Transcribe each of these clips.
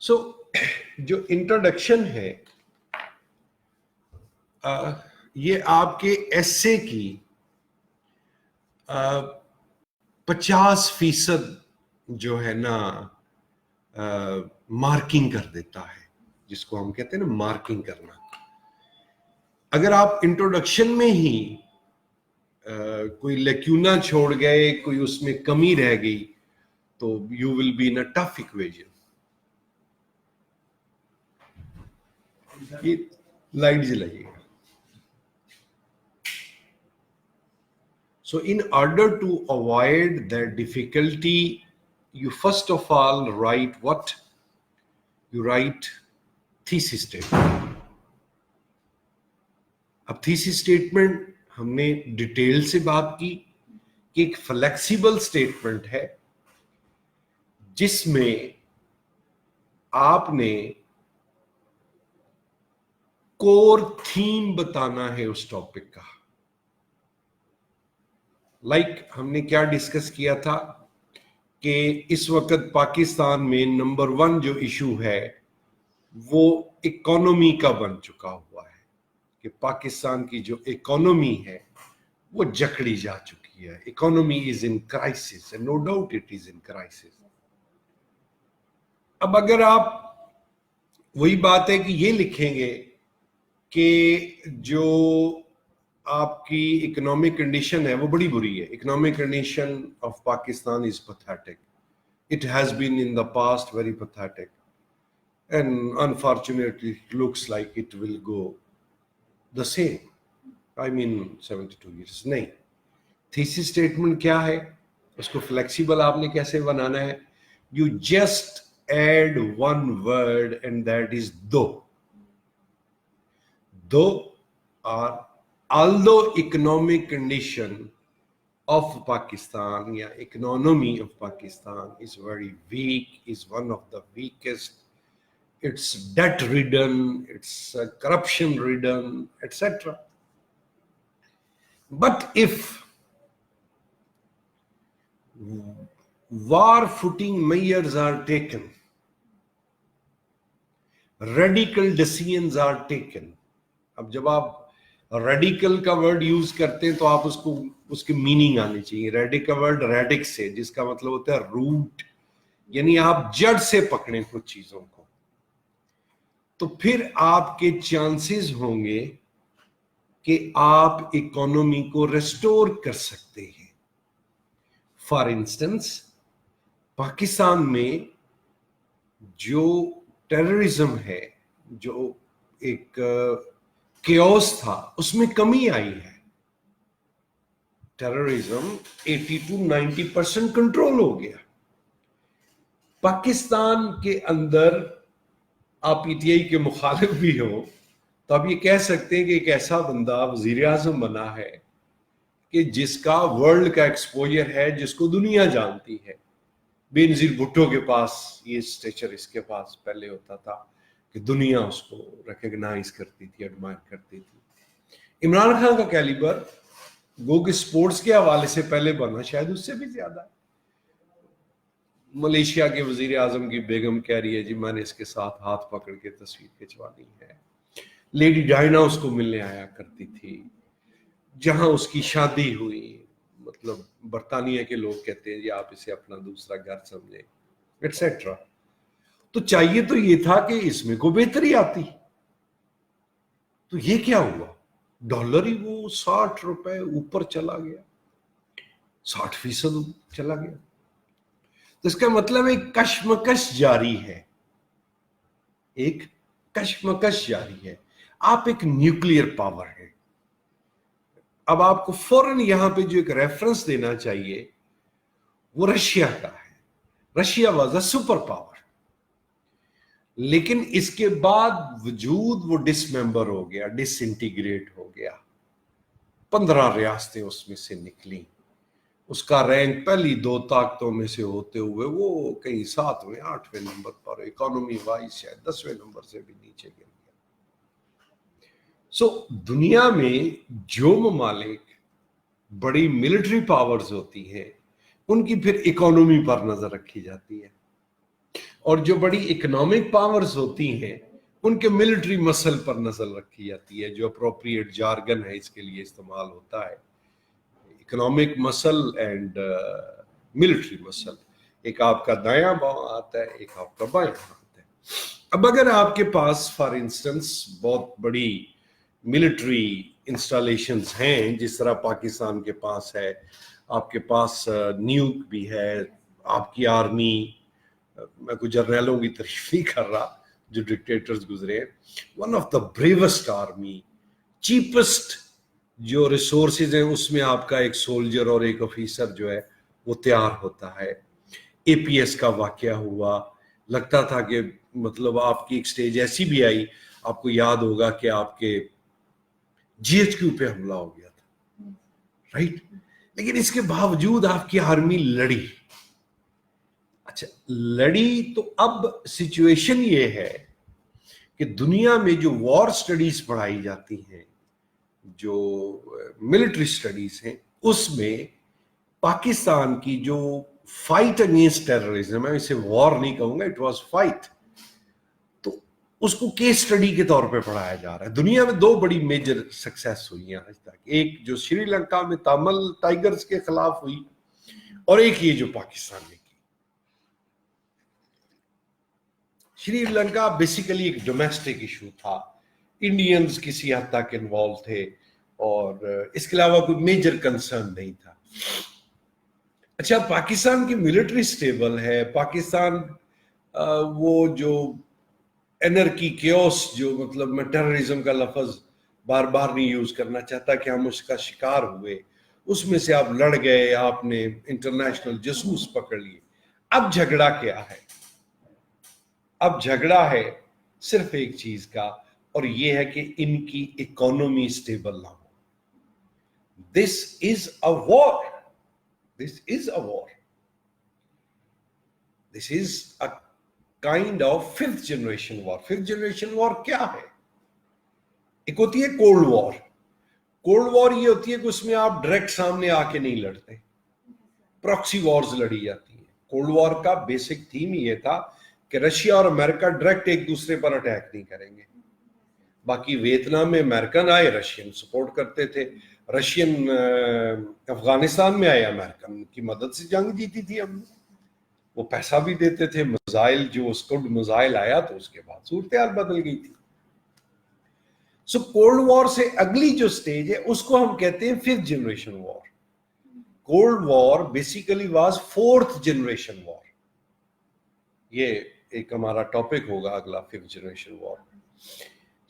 سو جو انٹروڈکشن ہے یہ آپ کے ایسے کی 50% جو ہے نا مارکنگ کر دیتا ہے، جس کو ہم کہتے ہیں نا مارکنگ کرنا. اگر آپ انٹروڈکشن میں ہی کوئی لیکیونا چھوڑ گئے، کوئی اس میں کمی رہ گئی، تو you will be in a tough equation. یہ لائٹ جلائیے گا. So in order to avoid that difficulty, you first of all write what? You write thesis statement. اب thesis statement ہم نے ڈیٹیل سے بات کی کہ ایک فلیکسیبل اسٹیٹمنٹ ہے جس میں آپ نے کور تھیم بتانا ہے اس ٹاپک کا. ہم نے کیا ڈسکس کیا تھا کہ اس وقت پاکستان میں نمبر 1 جو ایشو ہے وہ اکانومی کا بن چکا ہوا ہے کہ پاکستان کی جو اکانومی ہے وہ جکڑی جا چکی ہے. Economy is in crisis, no doubt it is in crisis. اب اگر آپ وہی بات ہے کہ یہ لکھیں گے کہ جو آپ کی اکنامک کنڈیشن ہے وہ بڑی بری ہے. Economic condition of Pakistan is pathetic. It has been in the past very pathetic. And unfortunately it looks like it will go the same. I mean 72 years. نہیں. Thesis statement کیا ہے؟ اس کو flexible آپ نے کیسے بنانا ہے؟ You just add one word and that is though. Though or although economic condition of Pakistan, economy of Pakistan is very weak, is one of the weakest, it's debt ridden, it's corruption ridden, etc. But if war footing measures are taken, radical decisions are taken. اب جب آپ radical کا word use کرتے ہیں تو آپ اس کی meaning آنی چاہیے. ریڈیکل ورڈ ریڈک سے، جس کا مطلب ہوتا ہے روٹ، یعنی آپ جڑ سے پکڑیں کچھ چیزوں کو، تو پھر آپ کے چانسز ہوں گے کہ آپ اکانومی کو ریسٹور کر سکتے ہیں. فار انسٹنس پاکستان میں جو ٹیررزم ہے، جو ایک کیوس تھا، اس میں کمی آئی ہے. ٹیررزم 80 to 90% کنٹرول ہو گیا. پاکستان کے اندر آپ پی ٹی آئی کے مخالف بھی ہوں تو آپ یہ کہہ سکتے ہیں کہ ایک ایسا بندہ وزیر اعظم بنا ہے کہ جس کا ورلڈ کا ایکسپوجر ہے، جس کو دنیا جانتی ہے. بے نظیر بھٹو کے پاس یہ اسٹیچر اس کے پاس پہلے ہوتا تھا کہ دنیا اس کو ریکگنائز کرتی تھی، ایڈمائر کرتی تھی. عمران خان کا کیلیبر گو کہ سپورٹس کے حوالے سے پہلے بنا، شاید اس سے بھی زیادہ ہے. ملیشیا کے وزیر اعظم کی بیگم کہہ رہی ہے جی میں نے اس کے ساتھ ہاتھ پکڑ کے تصویر کھنچوانی ہے. لیڈی ڈائنا اس کو ملنے آیا کرتی تھی. جہاں اس کی شادی ہوئی، مطلب برطانیہ کے لوگ کہتے ہیں جی آپ اسے اپنا دوسرا گھر سمجھیں ایٹسیٹرا. تو چاہیے تو یہ تھا کہ اس میں کو بہتری آتی. تو یہ کیا ہوا؟ ڈالر ہی وہ 60 روپے اوپر چلا گیا، 60% چلا گیا. تو اس کا مطلب ایک کشمکش جاری ہے، ایک کشمکش جاری ہے. آپ ایک نیوکلیئر پاور ہے. اب آپ کو فوراً یہاں پہ جو ایک ریفرنس دینا چاہیے وہ رشیا کا ہے. Russia was a super power, لیکن اس کے بعد وجود وہ ڈس ممبر ہو گیا، ڈس انٹیگریٹ ہو گیا. 15 ریاستیں اس میں سے نکلی. اس کا رینک پہلی 2 طاقتوں میں سے ہوتے ہوئے وہ کہیں 7ویں 8ویں نمبر پر، اکانومی وائز شاید 10ویں نمبر سے بھی نیچے گر گیا. سو دنیا میں جو ممالک بڑی ملٹری پاورز ہوتی ہیں ان کی پھر اکانومی پر نظر رکھی جاتی ہے. اور جو بڑی اکنامک پاورز ہوتی ہیں ان کے ملٹری مسل پر نظر رکھی جاتی ہے، جو اپروپریٹ جارگن ہے اس کے لیے استعمال ہوتا ہے، اکنامک مسل اینڈ ملٹری مسل. ایک آپ کا دایاں باں آتا ہے، ایک آپ کا بایاں آتا ہے. اب اگر آپ کے پاس فار انسٹنس بہت بڑی ملٹری انسٹالیشنز ہیں، جس طرح پاکستان کے پاس ہے، آپ کے پاس نیوک بھی ہے، آپ کی آرمی، میں کوئی جرنیلوں کی تعریف نہیں کر رہا جو ڈکٹیٹرز گزرے ہیں، one of the bravest army, cheapest جو ریسورسز ہیں اس میں آپ کا ایک سولجر اور ایک آفیسر جو ہے وہ تیار ہوتا ہے. اے پی ایس کا واقعہ ہوا، لگتا تھا کہ مطلب آپ کی ایک سٹیج ایسی بھی آئی، آپ کو یاد ہوگا کہ آپ کے جی ایچ کیو پہ حملہ ہو گیا تھا، رائٹ؟ لیکن اس کے باوجود آپ کی آرمی لڑی. اچھا لڑی تو اب سچویشن یہ ہے کہ دنیا میں جو وار سٹڈیز پڑھائی جاتی ہیں، جو ملٹری سٹڈیز ہیں، اس میں پاکستان کی جو فائٹ اگینسٹ ٹیررزم، میں اسے وار نہیں کہوں گا، اٹ واز فائٹ، تو اس کو کیس سٹڈی کے طور پہ پڑھایا جا رہا ہے. دنیا میں دو بڑی میجر سکسیس ہوئی ہیں آج تک، ایک جو سری لنکا میں تامل ٹائیگرز کے خلاف ہوئی، اور ایک یہ جو پاکستان نے کی. سری لنکا بیسیکلی ایک ڈومیسٹک ایشو تھا، انڈینز کسی حد تک انوالو تھے، اور اس کے علاوہ کوئی میجر کنسرن نہیں تھا. اچھا پاکستان کی ملٹری سٹیبل ہے، پاکستان وہ جو انرکی کیوس، جو مطلب میں ٹیررزم کا لفظ بار بار نہیں یوز کرنا چاہتا کہ ہم اس کا شکار ہوئے، اس میں سے آپ لڑ گئے، آپ نے انٹرنیشنل جاسوس پکڑ لیے. اب جھگڑا کیا ہے؟ اب جھگڑا ہے صرف ایک چیز کا، اور یہ ہے کہ ان کی اکانومی سٹیبل نہ ہو. This is a war, this is a war, this is a kind of fifth generation war. Fifth generation war کیا ہے؟ ایک ہوتی ہے کولڈ وار. کولڈ وار یہ ہوتی ہے کہ اس میں آپ ڈائریکٹ سامنے آ کے نہیں لڑتے، پراکسی وارز لڑی جاتی ہیں. کولڈ وار کا بیسک تھیم یہ تھا کہ رشیا اور امریکہ ڈائریکٹ ایک دوسرے پر اٹیک نہیں کریں گے. باقی ویتنام میں امریکن آئے، رشین سپورٹ کرتے تھے، رشین افغانستان میں آئے، امریکن کی مدد سے جنگ جیتی تھی ہم نے، وہ پیسہ بھی دیتے تھے. میزائل جو اسکڈ میزائل آیا تو اس کے بعد صورتحال بدل گئی تھی. سو کولڈ وار سے اگلی جو سٹیج ہے اس کو ہم کہتے ہیں fifth generation war. Cold war basically was fourth generation war. یہ ایک ہمارا ٹاپک ہوگا اگلا، fifth generation war.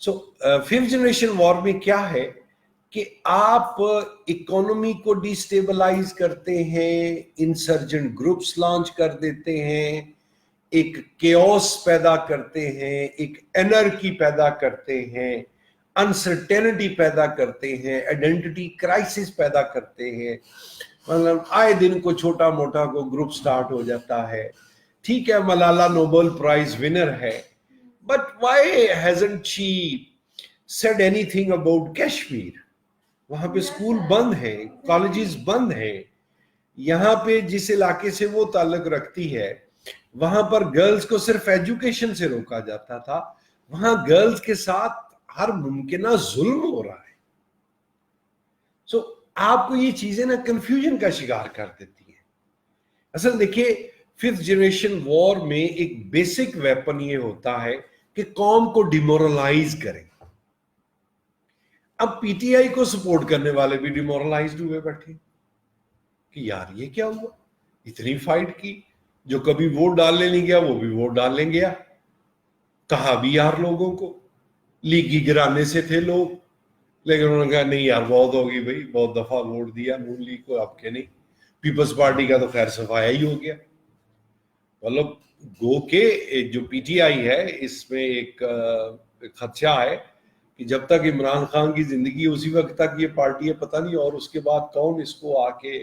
So fifth generation war میں کیا ہے کہ آپ اکانومی کو ڈی سٹیبلائز کرتے ہیں، انسرجنٹ گروپس لانچ کر دیتے ہیں، ایک کیوس پیدا کرتے ہیں، ایک انرکی پیدا کرتے ہیں، انسرٹینٹی پیدا کرتے ہیں، آئیڈینٹی کرائسس پیدا کرتے ہیں. مطلب آئے دن کو چھوٹا موٹا کو گروپ سٹارٹ ہو جاتا ہے. ٹھیک ہے ملالہ نوبل پرائز ونر ہے، but why hasn't she said any thing about Kashmir? وہاں پہ اسکول بند ہیں، کالجز بند ہیں. یہاں پہ جس علاقے سے وہ تعلق رکھتی ہے وہاں پر گرلز کو صرف ایجوکیشن سے روکا جاتا تھا، وہاں گرلز کے ساتھ ہر ممکنہ ظلم ہو رہا ہے. سو آپ کو یہ چیزیں نا کنفیوژن کا شکار کر دیتی ہیں. اصل دیکھیے ففتھ جنریشن وار میں ایک بیسک ویپن یہ ہوتا ہے کہ قوم کو ڈیمورلائز کریں. اب پی ٹی آئی کو سپورٹ کرنے والے بھی ڈیمورلائزڈ ہوئے بیٹھے کہ یار یہ کیا ہوا، اتنی فائٹ کی، جو کبھی ووٹ ڈالنے نہیں گیا وہ بھی ووٹ ڈالنے گیا. کہا بھی یار لوگوں کو، لیگی گرانے سے تھے لوگ، لیکن انہوں نے کہا نہیں یار بہت ہوگی بھائی، بہت دفعہ ووٹ دیا نون لیگ کو، آپ کے نہیں. پیپلز پارٹی کا تو خیر صفایا ہی ہو گیا. مطلب گو کہ جو پی ٹی آئی ہے اس میں ایک خدشہ ہے کہ جب تک عمران خان کی زندگی اسی وقت تک یہ پارٹی ہے، پتہ نہیں اور اس کے بعد کون اس کو آ کے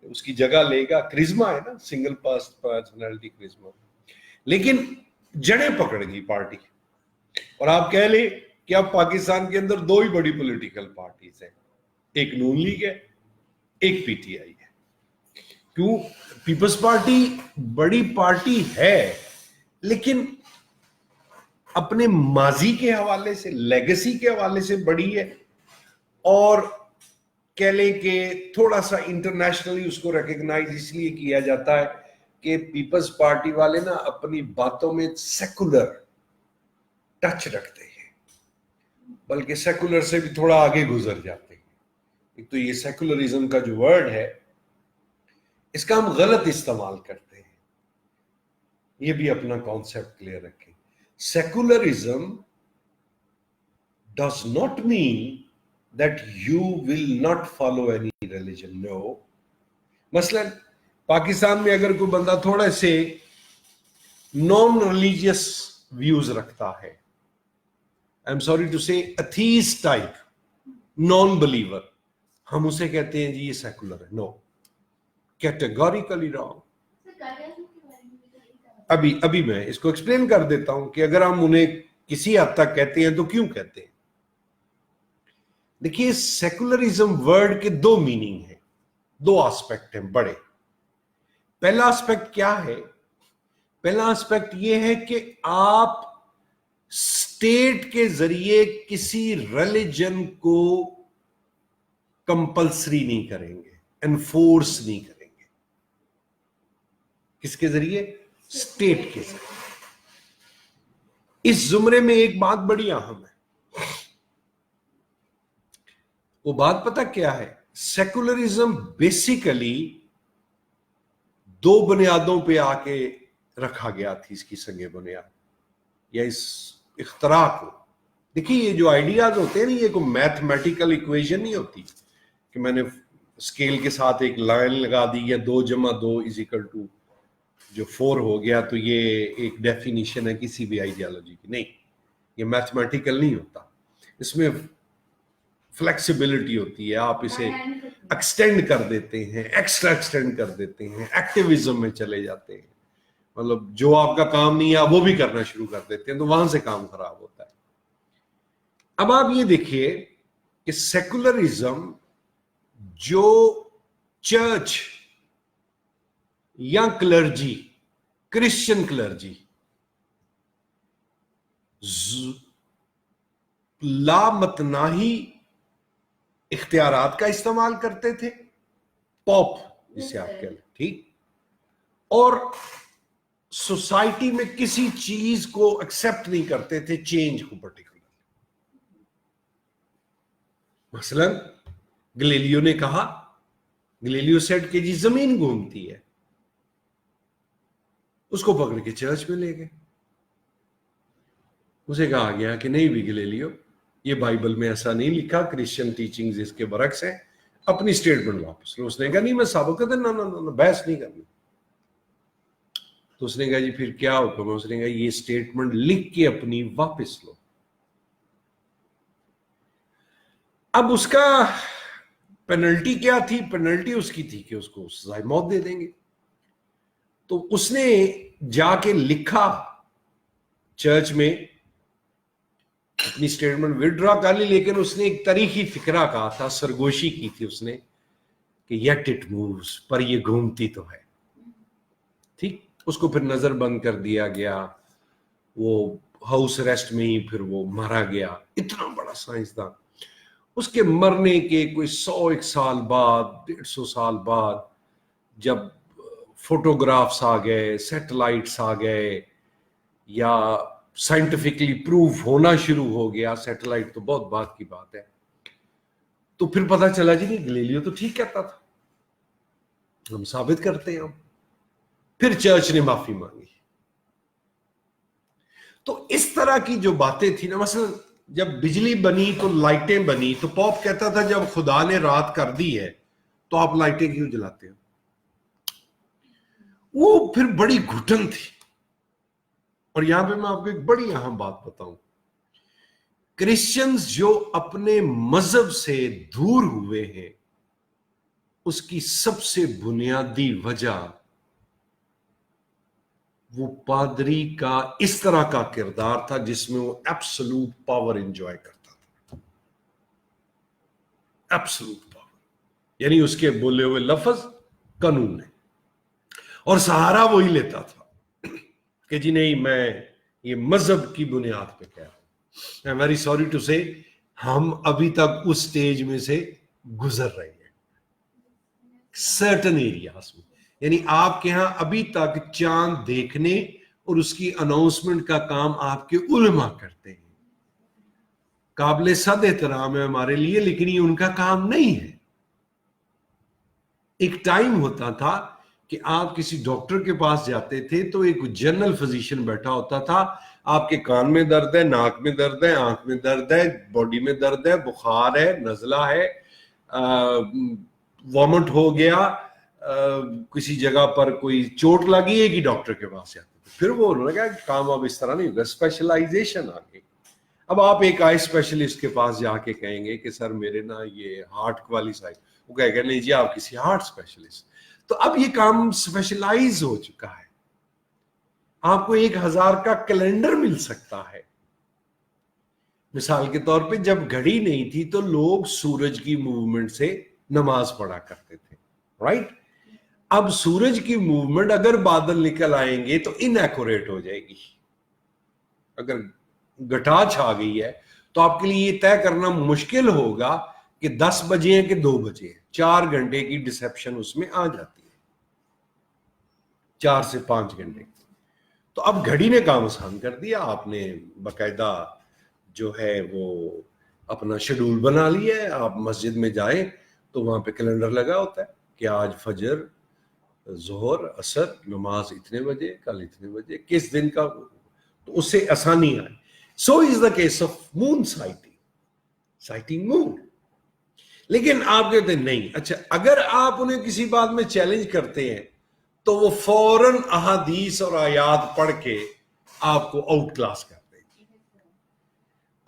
اس کی جگہ لے گا. کرزما ہے نا، سنگل پرسنالٹی کرزما. لیکن جڑیں پکڑ گئی پارٹی، اور آپ کہہ لیں کہ اب پاکستان کے اندر دو ہی بڑی پولیٹیکل پارٹیز ہیں، ایک نون لیگ ہے، ایک پی ٹی آئی ہے. کیوں؟ پیپلز پارٹی بڑی پارٹی ہے لیکن اپنے ماضی کے حوالے سے، لیگیسی کے حوالے سے بڑی ہے، اور کہہ لیں کہ تھوڑا سا انٹرنیشنلی اس کو ریکگنائز اس لیے کیا جاتا ہے کہ پیپلز پارٹی والے نا اپنی باتوں میں سیکولر ٹچ رکھتے ہیں، بلکہ سیکولر سے بھی تھوڑا آگے گزر جاتے ہیں۔ ایک تو یہ سیکولرزم کا جو ورڈ ہے اس کا ہم غلط استعمال کرتے ہیں، یہ بھی اپنا کانسیپٹ کلیئر رکھیں۔ Secularism does not mean that you will not follow any religion. No. مثلا پاکستان میں اگر کوئی بندہ تھوڑے سے نان ریلیجیس ویوز رکھتا ہے، آئی ایم سوری ٹو سے ایتھیسٹ ٹائپ نان بلیور، ہم اسے کہتے ہیں جی یہ سیکولر ہے۔ نو، کیٹیگوریکلی رانگ۔ ابھی میں اس کو ایکسپلین کر دیتا ہوں کہ اگر ہم انہیں کسی حد تک کہتے ہیں تو کیوں کہتے ہیں۔ دیکھیے، سیکولرزم ورڈ کے دو میننگ ہیں، دو آسپیکٹ ہیں بڑے۔ پہلا آسپیکٹ کیا ہے؟ پہلا آسپیکٹ یہ ہے کہ آپ اسٹیٹ کے ذریعے کسی ریلیجن کو کمپلسری نہیں کریں گے، انفورس نہیں کریں گے۔ کس کے ذریعے؟ اسٹیٹ کے ذریعے۔ اس زمرے میں ایک بات بڑی اہم ہے، وہ بات پتہ کیا ہے؟ سیکولرزم بیسیکلی دو بنیادوں پہ آ کے رکھا گیا تھی، اس کی سنگ بنیاد یا اس اختراع کو۔ دیکھیے، یہ جو آئیڈیاز ہوتے ہیں نا، یہ کوئی میتھمیٹیکل ایکویشن نہیں ہوتی کہ میں نے اسکیل کے ساتھ ایک لائن لگا دی یا 2 + 2 = جو 4 ہو گیا تو یہ ایک ڈیفینیشن ہے کسی بھی آئیڈیالوجی کی۔ نہیں، یہ میتھمیٹیکل نہیں ہوتا، اس میں فلیکسیبلٹی ہوتی ہے، آپ اسے ایکسٹینڈ کر دیتے ہیں، ایکسٹرا ایکسٹینڈ کر دیتے ہیں، ایکٹیویزم میں چلے جاتے ہیں، مطلب جو آپ کا کام نہیں ہے وہ بھی کرنا شروع کر دیتے ہیں، تو وہاں سے کام خراب ہوتا ہے۔ اب آپ یہ دیکھیے کہ سیکولرزم جو چرچ یا کلرجی، کرسچن کلرجی لامتناہی اختیارات کا استعمال کرتے تھے، پاپ جسے آپ کہہ لیں، ٹھیک، اور سوسائٹی میں کسی چیز کو ایکسپٹ نہیں کرتے تھے، چینج کو پرٹیکولر۔ مثلا گلیلیو نے کہا، گلیلیو سیٹ کہ جی زمین گھومتی ہے، اس کو پکڑ کے چرچ میں لے گئے، اسے کہا گیا کہ نہیں بھی گلیلیو، یہ بائبل میں ایسا نہیں لکھا، کرسچن ٹیچنگز اس کے برعکس ہیں، اپنی سٹیٹمنٹ واپس لو۔ اس نے کہا نہیں، میں ثابت کرتا، نہ بحث نہیں کرنی۔ تو اس نے کہا جی پھر کیا حکم ہے؟ اس نے کہا یہ سٹیٹمنٹ لکھ کے اپنی واپس لو۔ اب اس کا پینلٹی کیا تھی؟ پینلٹی اس کی تھی کہ اس کو سزائے موت دے دیں گے۔ تو اس نے جا کے لکھا چرچ میں، اپنی سٹیٹمنٹ وڈرا کر لی، لیکن اس نے ایک تاریخی فکرہ کہا تھا، سرگوشی کی تھی اس نے کہ یٹ اٹ مووز، پر یہ گھومتی تو ہے، ٹھیک۔ اس کو پھر نظر بند کر دیا گیا، وہ ہاؤس ریسٹ میں ہی پھر وہ مارا گیا۔ اتنا بڑا سائنسدان، اس کے مرنے کے کوئی 100 سال بعد، 150 سال بعد، جب فوٹوگرافس آ گئے، سیٹلائٹس آ گئے، یا سائنٹیفکلی پروف ہونا شروع ہو گیا، سیٹلائٹ تو بہت بات کی بات ہے، تو پھر پتا چلا جی نہیں، گلیلیو تو ٹھیک کہتا تھا، ہم ثابت کرتے ہیں ہم۔ پھر چرچ نے معافی مانگی۔ تو اس طرح کی جو باتیں تھی نا، مثلا جب بجلی بنی تو لائٹیں بنی، تو پوپ کہتا تھا جب خدا نے رات کر دی ہے تو آپ لائٹیں کیوں جلاتے ہیں؟ وہ پھر بڑی گھٹن تھی۔ اور یہاں پہ میں آپ کو ایک بڑی اہم بات بتاؤں، کرسچنز جو اپنے مذہب سے دور ہوئے ہیں، اس کی سب سے بنیادی وجہ وہ پادری کا اس طرح کا کردار تھا جس میں وہ ایبسولوٹ پاور انجوائے کرتا تھا۔ ایبسولوٹ پاور، یعنی اس کے بولے ہوئے لفظ قانون ہے، اور سہارا وہی لیتا تھا۔ کہ جی نہیں میں یہ مذہب کی بنیاد پہ کہہ رہا ہوں. I am very sorry to say ہم ابھی تک اس سٹیج میں سے گزر رہے ہیں سرٹن ایریاز میں. یعنی آپ کے ہاں ابھی تک چاند دیکھنے اور اس کی اناؤنسمنٹ کا کام آپ کے علماء کرتے ہیں. قابل صد احترام ہے ہمارے لیے، لیکن یہ ان کا کام نہیں ہے. ایک ٹائم ہوتا تھا کہ آپ کسی ڈاکٹر کے پاس جاتے تھے تو ایک جنرل فزیشین بیٹھا ہوتا تھا، آپ کے کان میں درد ہے، ناک میں درد ہے، آنکھ میں درد ہے، باڈی میں درد ہے، بخار ہے، نزلہ ہے، وامٹ ہو گیا، کسی جگہ پر کوئی چوٹ لگی، ایک ہی ڈاکٹر کے پاس جاتے تھے. پھر وہ لگا کہ کام اب اس طرح نہیں ہوگا، اسپیشلائزیشن آ گئی. اب آپ ایک آئی اسپیشلسٹ کے پاس جا کے کہیں گے کہ سر میرے نا یہ ہارٹ والی سائڈ، وہ کہے گا نہیں جی آپ کسی ہارٹ اسپیشلسٹ. تو اب یہ کام اسپیشلائز ہو چکا ہے. آپ کو 1000 کا کیلنڈر مل سکتا ہے. مثال کے طور پہ جب گھڑی نہیں تھی تو لوگ سورج کی موومنٹ سے نماز پڑھا کرتے تھے، رائٹ؟ اب سورج کی موومنٹ اگر بادل نکل آئیں گے تو ان ایکوریٹ ہو جائے گی. اگر گٹا چھا گئی ہے تو آپ کے لیے یہ طے کرنا مشکل ہوگا کہ 10 بجے ہیں کہ 2 بجے ہیں. 4 گھنٹے کی ڈسپشن اس میں آ جاتی ہے، 4 سے 5 گھنٹے. تو اب گھڑی نے کام آسان کر دیا. آپ نے باقاعدہ جو ہے وہ اپنا شیڈول بنا لیا ہے. آپ مسجد میں جائیں تو وہاں پہ کیلنڈر لگا ہوتا ہے کہ آج فجر، ظہر، عصر، نماز اتنے بجے، کل اتنے بجے، کس دن کا. تو اس سے آسانی آئے. So is the case of moon sighting moon. لیکن آپ کہتے ہیں نہیں، اچھا اگر آپ انہیں کسی بات میں چیلنج کرتے ہیں تو وہ فوراً احادیث اور آیات پڑھ کے آپ کو آؤٹ کلاس کر دیں گے،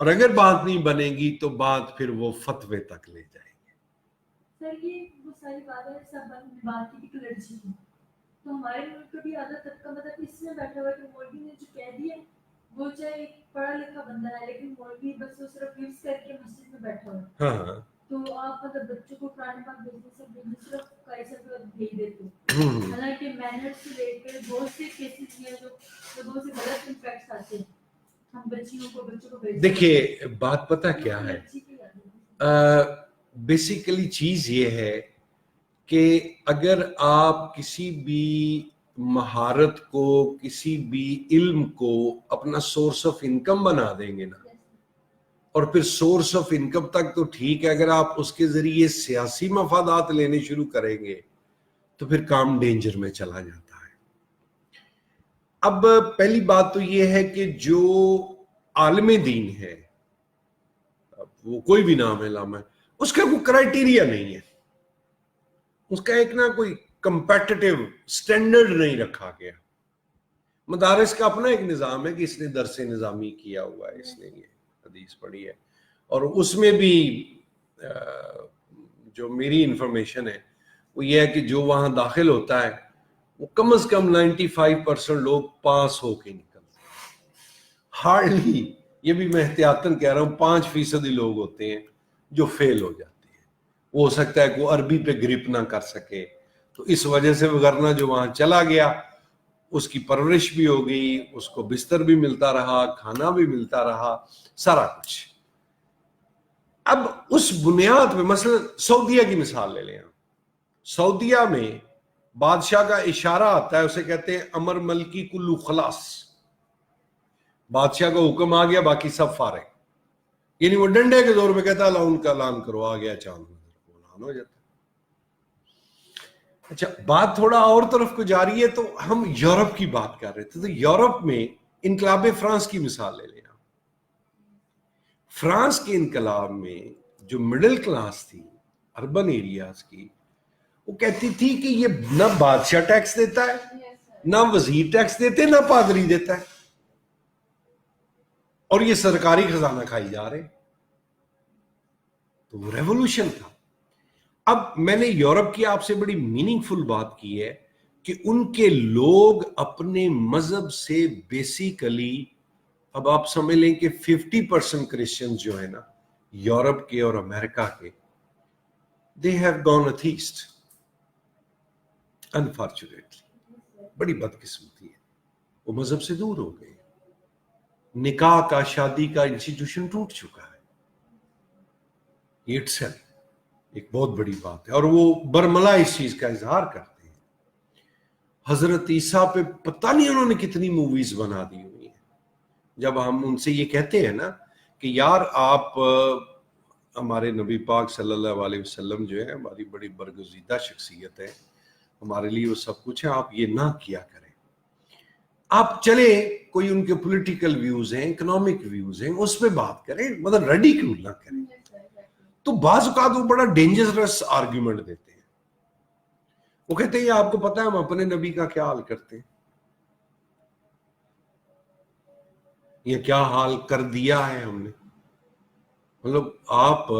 اور اگر بات نہیں بنے گی تو بات پھر وہ فتوے تک لے جائیں گے. سر یہ وہ ساری باتیں سب بات کی الرجی کی، تو ہمارے ملک کا بھی آدھا طبقہ مطلب اس میں بیٹھا ہوا ہے کہ مولوی نے جو کہہ دیا وہ چاہے ایک پڑھا لکھا بندہ ہے لیکن مولوی بس وہ صرف یوز کر کے مسجد میں بیٹھا ہوا ہے. ہاں تو آپ مطلب بچوں کو قرآن پاک بھیجنے سے صرف کیسے بھیج دیتے ہیں، حالانکہ مینرز سے لے کر بہت سے کیسز ہیں جو لوگوں سے غلط امپیکٹس آتے ہیں. ہم بچوں کو بھیج دیکھیے بات پتہ کیا ہے، بیسیکلی چیز یہ ہے کہ اگر آپ کسی بھی مہارت کو، کسی بھی علم کو اپنا سورس آف انکم بنا دیں گے نا، اور پھر سورس آف انکم تک تو ٹھیک ہے، اگر آپ اس کے ذریعے سیاسی مفادات لینے شروع کریں گے تو پھر کام ڈینجر میں چلا جاتا ہے. اب پہلی بات تو یہ ہے کہ جو عالم دین ہے، وہ کوئی بھی نام ہے لامہ، اس کا کوئی کرائٹیریا نہیں ہے، اس کا ایک نہ کوئی کمپیٹیٹیو سٹینڈرڈ نہیں رکھا گیا. مدارس کا اپنا ایک نظام ہے کہ اس نے درس نظامی کیا ہوا ہے، اس نے یہ حدیث پڑھی ہے، اور اس میں بھی جو میری انفارمیشن ہے وہ یہ ہے کہ جو وہاں داخل ہوتا ہے وہ کم از کم 95% لوگ پاس ہو کے نکلتے ہیں. ہارڈلی، یہ بھی میں احتیاطاً کہہ رہا ہوں، 5% ہی لوگ ہوتے ہیں جو فیل ہو جاتے ہیں. وہ ہو سکتا ہے کوئی عربی پہ گرپ نہ کر سکے تو اس وجہ سے، وگرنہ جو وہاں چلا گیا اس کی پرورش بھی ہو گئی، اس کو بستر بھی ملتا رہا، کھانا بھی ملتا رہا، سارا کچھ. اب اس بنیاد پہ مثلا سعودیہ کی مثال لے لیں. سعودیہ میں بادشاہ کا اشارہ آتا ہے، اسے کہتے ہیں امر ملکی کلو خلاص. بادشاہ کا حکم آ گیا، باقی سب فارغ. یعنی وہ ڈنڈے کے زور پہ کہتا ہے ان کا اعلان کرو، آ گیا چاند، اعلان ہو جاتا ہے. اچھا بات تھوڑا اور طرف کو جاری ہے، تو ہم یورپ کی بات کر رہے تھے. تو یورپ میں انقلاب فرانس کی مثال لے لیں. فرانس کے انقلاب میں جو مڈل کلاس تھی اربن ایریاز کی، وہ کہتی تھی کہ یہ نہ بادشاہ ٹیکس دیتا ہے، نہ وزیر ٹیکس دیتے، نہ پادری دیتا ہے، اور یہ سرکاری خزانہ کھائی جا رہے. تو وہ ریولوشن تھا. اب میں نے یورپ کی آپ سے بڑی میننگ فل بات کی ہے کہ ان کے لوگ اپنے مذہب سے بیسیکلی، اب آپ سمجھ لیں کہ 50% کرسچن جو ہے نا یورپ کے اور امریکہ کے، they have gone atheist unfortunately. بڑی بدقسمتی ہے. وہ مذہب سے دور ہو گئے. نکاح کا شادی کا انسٹیٹیوشن ٹوٹ چکا ہے. یہ اٹسیلف ایک بہت بڑی بات ہے, اور وہ برملا اس چیز کا اظہار کرتے ہیں. حضرت عیسیٰ پہ پتہ نہیں انہوں نے کتنی موویز بنا دی ہوئی ہیں. جب ہم ان سے یہ کہتے ہیں نا کہ یار آپ ہمارے نبی پاک صلی اللہ علیہ وسلم جو ہے ہماری بڑی برگزیدہ شخصیت ہے, ہمارے لیے وہ سب کچھ ہے, آپ یہ نہ کیا کریں. آپ چلے کوئی ان کے پولیٹیکل ویوز ہیں, اکنامک ویوز ہیں, اس پہ بات کریں, مطلب ریڈیکیول نہ کریں. تو بعض اوقات وہ بڑا ڈینجرس آرگیومنٹ دیتے ہیں. وہ کہتے ہیں آپ کو پتہ ہے ہم اپنے نبی کا کیا حال کرتے ہیں, یہ کیا حال کر دیا ہے ہم نے. مطلب آپ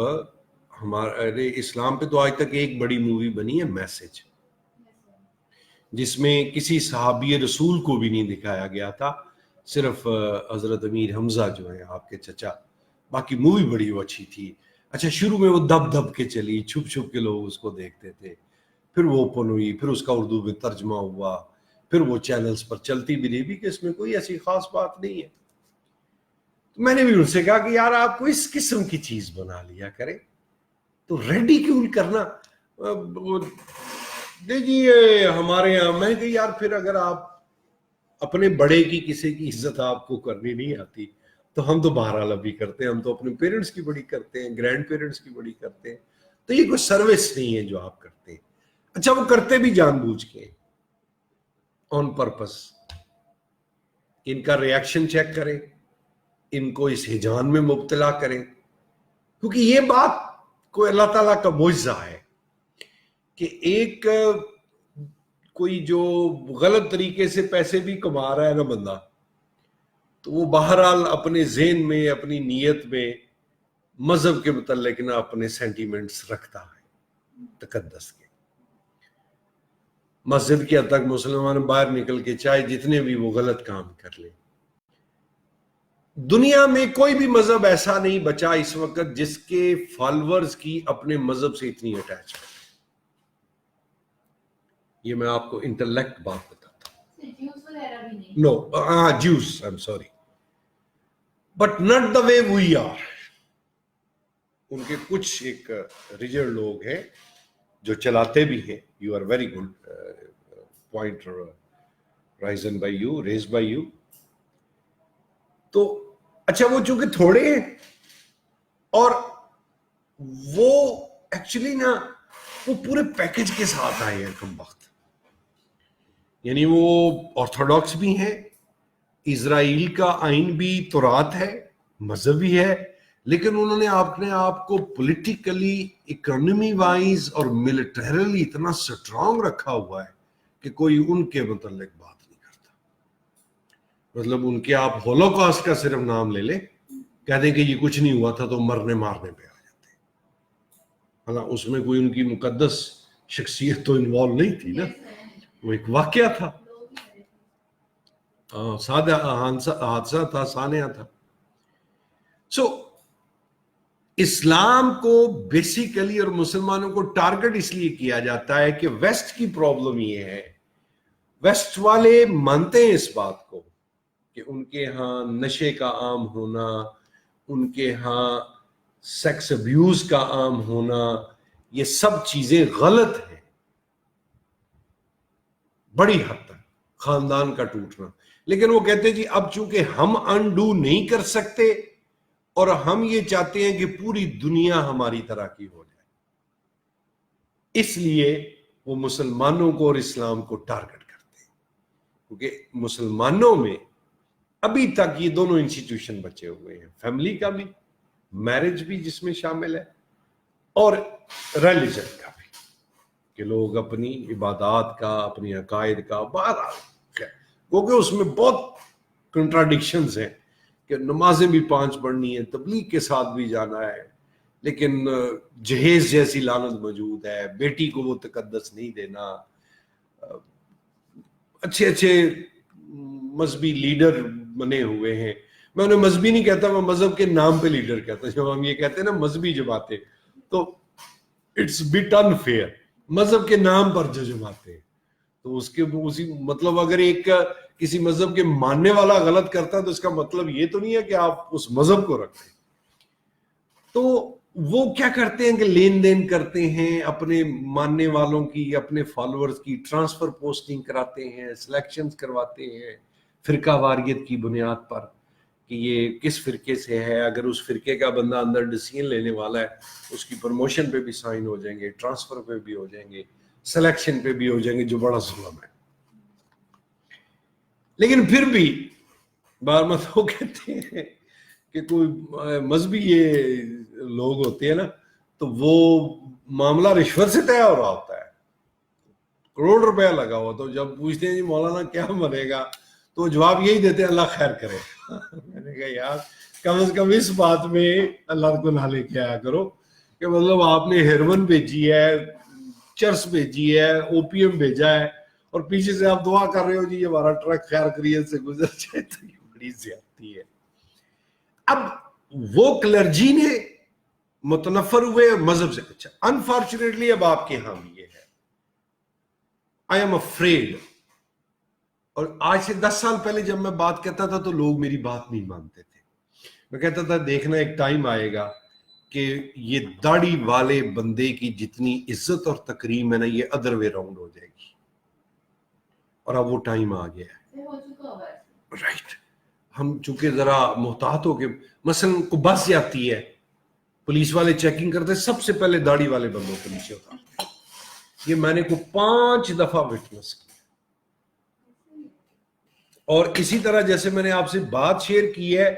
ہمارے اسلام پہ تو آج تک ایک بڑی مووی بنی ہے میسج, جس میں کسی صحابی رسول کو بھی نہیں دکھایا گیا تھا, صرف حضرت امیر حمزہ جو ہیں آپ کے چچا. باقی مووی بڑی وہ اچھی تھی. اچھا شروع میں وہ دب دب کے چلی, چھپ چھپ کے لوگ اس کو دیکھتے تھے, پھر وہ اوپن ہوئی, پھر اس کا اردو میں ترجمہ ہوا, پھر وہ چینلز پر چلتی بھی رہی بھی کہ اس میں کوئی ایسی خاص بات نہیں ہے. تو میں نے بھی ان سے کہا کہ یار آپ کو اس قسم کی چیز بنا لیا کریں, تو ریڈیکیول کرنا دیکھیے ہمارے یہاں. میں کہ یار پھر اگر آپ اپنے بڑے کی کسی کی عزت آپ کو کرنی نہیں آتی تو ہم تو بہرحال ابھی کرتے ہیں, ہم تو اپنے پیرنٹس کی بڑی کرتے ہیں, گرینڈ پیرنٹس کی بڑی کرتے ہیں. تو یہ کوئی سروس نہیں ہے جو آپ کرتے ہیں. اچھا وہ کرتے بھی جان بوجھ کے, آن پرپس. ان کا ریاکشن چیک کریں, ان کو اس ہجان میں مبتلا کریں, کیونکہ یہ بات کوئی اللہ تعالیٰ کا معجزہ ہے کہ ایک کوئی جو غلط طریقے سے پیسے بھی کما رہا ہے نا بندہ, تو وہ بہرحال اپنے ذہن میں, اپنی نیت میں مذہب کے متعلق نہ اپنے سینٹیمنٹس رکھتا ہے تقدس کے. مسجد کے حد تک مسلمان باہر نکل کے چاہے جتنے بھی وہ غلط کام کر لیں. دنیا میں کوئی بھی مذہب ایسا نہیں بچا اس وقت جس کے فالورز کی اپنے مذہب سے اتنی اٹیچمنٹ. یہ میں آپ کو انٹلیکٹ بات بتاتا ہوں. نو جوز, I am sorry, but not the way we are. ان کے کچھ ایک ریجر لوگ ہیں جو چلاتے بھی ہیں. You are very good point raised by you, raised by you. تو اچھا وہ چونکہ تھوڑے ہیں اور وہ ایکچولی نا وہ پورے پیکج کے ساتھ آئے ہیں کم وقت. یعنی وہ آرتھوڈاکس بھی ہیں, اسرائیل کا آئین بھی تورات ہے, مذہب بھی ہے, لیکن انہوں نے اپنے آپ کو پولیٹیکلی, اکانومی وائز اور ملٹریلی اتنا سٹرانگ رکھا ہوا ہے کہ کوئی ان کے متعلق بات نہیں کرتا. مطلب ان کے آپ ہولوکاسٹ کا صرف نام لے لیں, کہہ دیں کہ یہ کچھ نہیں ہوا تھا تو مرنے مارنے پہ آ جاتے ہیں. حالانکہ اس میں کوئی ان کی مقدس شخصیت تو انوالو نہیں تھی نا, وہ ایک واقعہ تھا, سادہ حادثہ تھا, سانحہ تھا. سو اسلام کو بیسیکلی اور مسلمانوں کو ٹارگٹ اس لیے کیا جاتا ہے کہ ویسٹ کی پرابلم یہ ہے, ویسٹ والے مانتے ہیں اس بات کو کہ ان کے ہاں نشے کا عام ہونا, ان کے ہاں سیکس ابیوز کا عام ہونا, یہ سب چیزیں غلط ہیں بڑی حد تک, خاندان کا ٹوٹنا. لیکن وہ کہتے ہیں جی اب چونکہ ہم انڈو نہیں کر سکتے اور ہم یہ چاہتے ہیں کہ پوری دنیا ہماری طرح کی ہو جائے, اس لیے وہ مسلمانوں کو اور اسلام کو ٹارگٹ کرتے ہیں. کیونکہ مسلمانوں میں ابھی تک یہ دونوں انسٹیٹیوشن بچے ہوئے ہیں, فیملی کا بھی, میرج بھی جس میں شامل ہے, اور ریلیجن کا بھی, کہ لوگ اپنی عبادات کا, اپنی عقائد کا بات, کیونکہ اس میں بہت کنٹراڈکشنز ہیں کہ نمازیں بھی 5 پڑھنی ہیں, تبلیغ کے ساتھ بھی جانا ہے, لیکن جہیز جیسی لعنت موجود ہے, بیٹی کو وہ تقدس نہیں دینا. اچھے اچھے مذہبی لیڈر بنے ہوئے ہیں. میں انہیں مذہبی نہیں کہتا, میں مذہب کے نام پہ لیڈر کہتا ہوں. جب ہم یہ کہتے ہیں نا مذہبی جماعتیں, تو اٹس بٹ انفیئر. مذہب کے نام پر جو جماعتیں, تو اس کے اسی مطلب اگر ایک کسی مذہب کے ماننے والا غلط کرتا ہے تو اس کا مطلب یہ تو نہیں ہے کہ آپ اس مذہب کو رکھیں. تو وہ کیا کرتے ہیں کہ لین دین کرتے ہیں اپنے ماننے والوں کی, اپنے فالوورز کی, ٹرانسفر پوسٹنگ کراتے ہیں, سلیکشنز کرواتے ہیں فرقہ واریت کی بنیاد پر کہ یہ کس فرقے سے ہے. اگر اس فرقے کا بندہ اندر ڈیسیژن لینے والا ہے اس کی پروموشن پہ بھی سائن ہو جائیں گے, ٹرانسفر پہ بھی ہو جائیں گے, سلیکشن پہ بھی ہو جائیں گے, جو بڑا ظلم ہے. لیکن پھر بھی بار وہ کہتے ہیں کہ کوئی مذہبی یہ لوگ ہوتے ہیں نا تو وہ معاملہ رشوت سے طے ہو رہا ہوتا ہے, کروڑ روپیہ لگا ہوا. تو جب پوچھتے ہیں جی مولانا کیا بنے گا تو وہ جواب یہی دیتے ہیں اللہ خیر کرے. میں نے کہا یار کم از کم اس بات میں اللہ کو نہ لے کے آیا کرو کہ مطلب آپ نے ہیروئن بھیجی ہے, چرس بھیجی ہے, اوپیم بھیجا ہے اور پیچھے سے آپ دعا کر رہے ہو جی ہمارا ٹرک خیر خیریت سے گزر جائے, تو یہ بڑی زیادتی ہے. اب وہ کلرجی نے متنفر ہوئے مذہب سے. اچھا انفارچونیٹلی اب آپ کے ہاں بھی یہ ہے, آئی ایم افریڈ. اور آج سے 10 سال پہلے جب میں بات کرتا تھا تو لوگ میری بات نہیں مانتے تھے. میں کہتا تھا دیکھنا ایک ٹائم آئے گا کہ یہ داڑھی والے بندے کی جتنی عزت اور تکریم ہے نا یہ ادر وے راؤنڈ ہو جائے گی, اور اب وہ ٹائم آ گیا ہے. رائٹ, ہم چونکہ ذرا محتاط ہو کے مثلا کو بس جاتی ہے, پولیس والے چیکنگ کرتے سب سے پہلے داڑھی والے بندوں کو نیچے اتارتے ہیں. یہ میں نے کو 5 دفعہ وٹنس کیا. اور اسی طرح جیسے میں نے آپ سے بات شیئر کی ہے